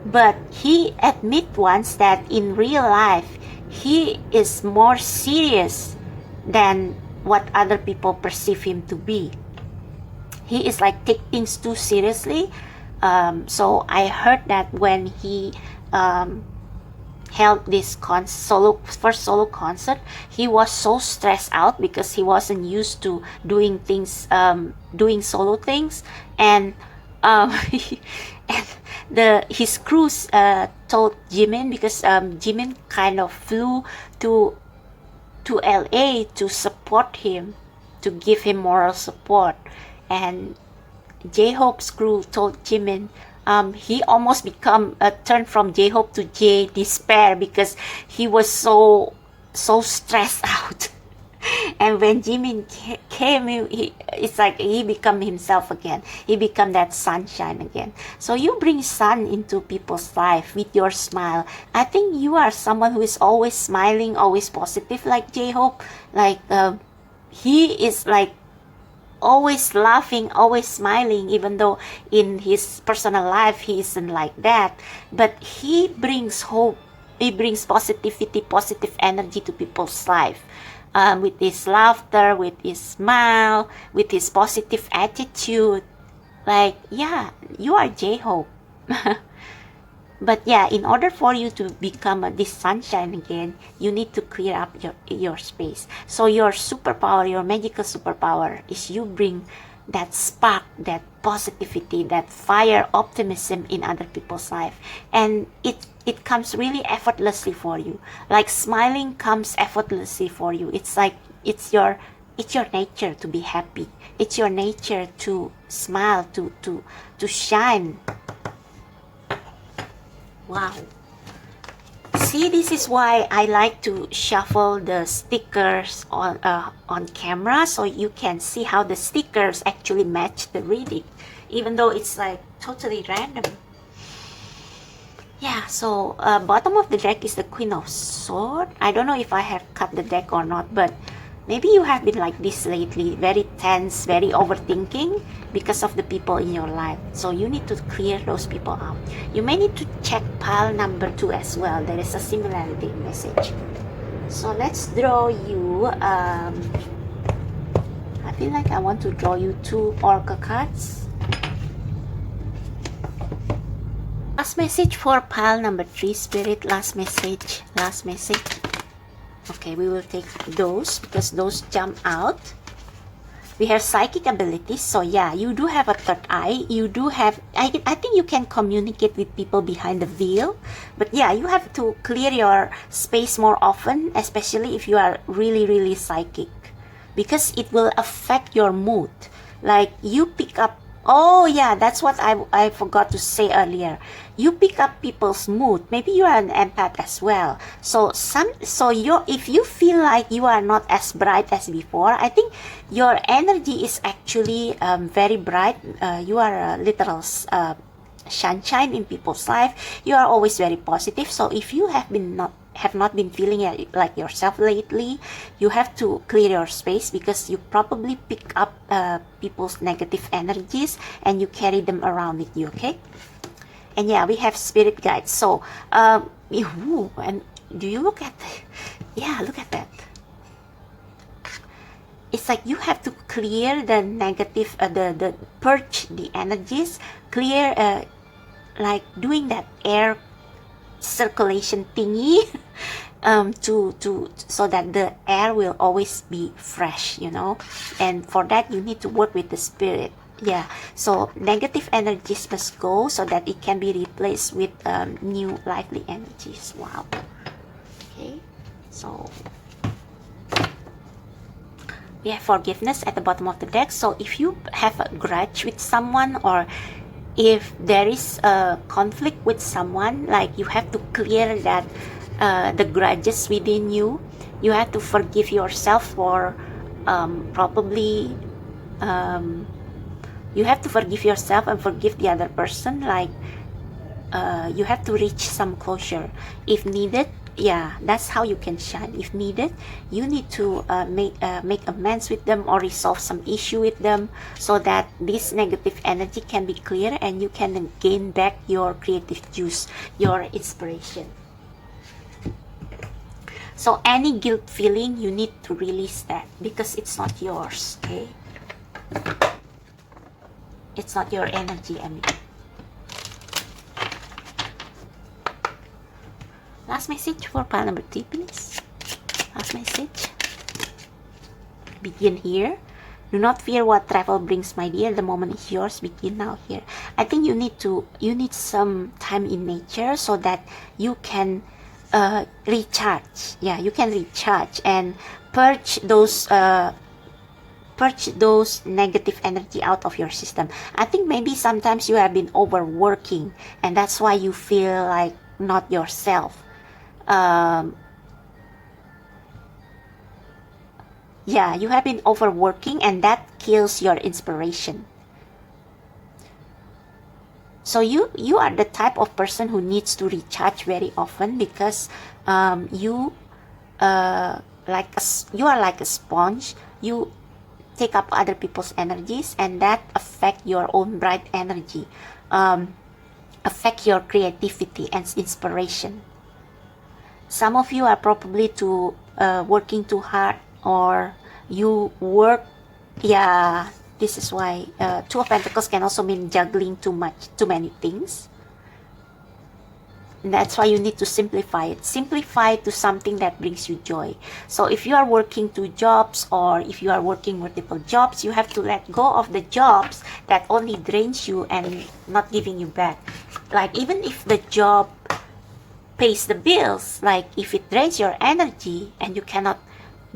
But he admit once that in real life, he is more serious than what other people perceive him to be. He is like take things too seriously. So I heard that when he held this first solo concert, he was so stressed out because he wasn't used to doing things, doing solo things, and his crews told Jimin, because Jimin kind of flew to LA to support him, to give him moral support, and J-Hope's crew told Jimin, he almost turned from J-Hope to J Despair because he was so stressed out. And when Jimin came, it's like he become himself again. He become that sunshine again. So you bring sun into people's life with your smile. I think you are someone who is always smiling, always positive, like J-Hope. Like he is like always laughing, always smiling, even though in his personal life he isn't like that. But he brings hope. He brings positivity, positive energy to people's life. With his laughter, with his smile, with his positive attitude. Like, yeah, you are J-Hope. But yeah, in order for you to become this sunshine again, you need to clear up your space. So your superpower, your magical superpower, is you bring that spark, that positivity, that fire, optimism in other people's life. And it comes really effortlessly for you. Like smiling comes effortlessly for you. It's like it's your nature to be happy. It's your nature to smile, to shine. Wow. See, this is why I like to shuffle the stickers on camera, so you can see how the stickers actually match the reading, even though it's like totally random. Yeah, so bottom of the deck is the Queen of Swords. I don't know if I have cut the deck or not, but maybe you have been like this lately, very tense, very overthinking because of the people in your life. So you need to clear those people out. You may need to check pile number 2 as well. There is a similarity message. So let's draw you, I feel like I want to draw you 2 oracle cards. Last message for pile number 3, Spirit. Last message. Last message. Okay, we will take those because those jump out. We have psychic abilities. So yeah, you do have a third eye. You do have, I think you can communicate with people behind the veil. But yeah, you have to clear your space more often, especially if you are really, really psychic. Because it will affect your mood. Like you pick up, oh yeah, that's what I forgot to say earlier. You pick up people's mood. Maybe you are an empath as well. So if you feel like you are not as bright as before, I think your energy is actually very bright. You are a literal sunshine in people's life. You are always very positive. So if you have not been feeling like yourself lately, you have to clear your space because you probably pick up people's negative energies and you carry them around with you. Okay. And yeah, we have spirit guides. So and do you look at yeah, look at that. It's like you have to clear the negative, the purge the energies, clear like doing that air circulation thingy so that the air will always be fresh, you know. And for that you need to work with the spirit. Yeah, so negative energies must go so that it can be replaced with new lively energies. Wow. Okay, so we have forgiveness at the bottom of the deck. So if you have a grudge with someone, or if there is a conflict with someone, like you have to clear that the grudges within you. You have to forgive yourself for probably you have to forgive yourself and forgive the other person. Like you have to reach some closure if needed. Yeah, that's how you can shine. If needed, you need to make amends with them or resolve some issue with them so that this negative energy can be clear and you can gain back your creative juice, your inspiration. So any guilt feeling, you need to release that because it's not yours. Okay, it's not your energy, I mean. Last message for pile number 3, please. Last message. Begin here. Do not fear what travel brings, my dear. The moment is yours. Begin now here. I think you need some time in nature so that you can recharge. Yeah, you can recharge and purge those negative energy out of your system. I think maybe sometimes you have been overworking and that's why you feel like not yourself. Yeah, you have been overworking and that kills your inspiration. So you are the type of person who needs to recharge very often because you are like a sponge. You take up other people's energies and that affect your own bright energy, affect your creativity and inspiration. Some of you are probably working too hard, or you work, yeah, this is why 2 of Pentacles can also mean juggling too many things. And that's why you need to simplify it. Simplify it to something that brings you joy. So if you are working 2 jobs, or if you are working multiple jobs, you have to let go of the jobs that only drains you and not giving you back. Like even if the job pays the bills, like if it drains your energy and you cannot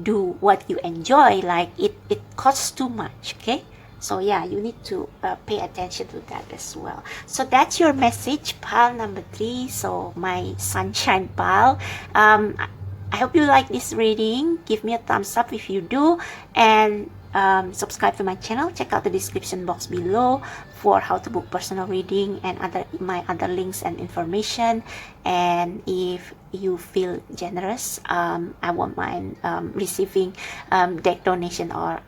do what you enjoy, like it costs too much, okay? So yeah, you need to pay attention to that as well. So that's your message, pile number 3. So my sunshine pile. I hope you like this reading. Give me a thumbs up if you do, and subscribe to my channel. Check out the description box below for how to book personal reading and my other links and information. And if you feel generous, I won't mind receiving deck donation or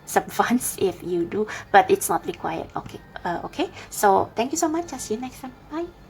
some funds if you do, but it's not required. Okay. Okay. So thank you so much. I'll see you next time. Bye.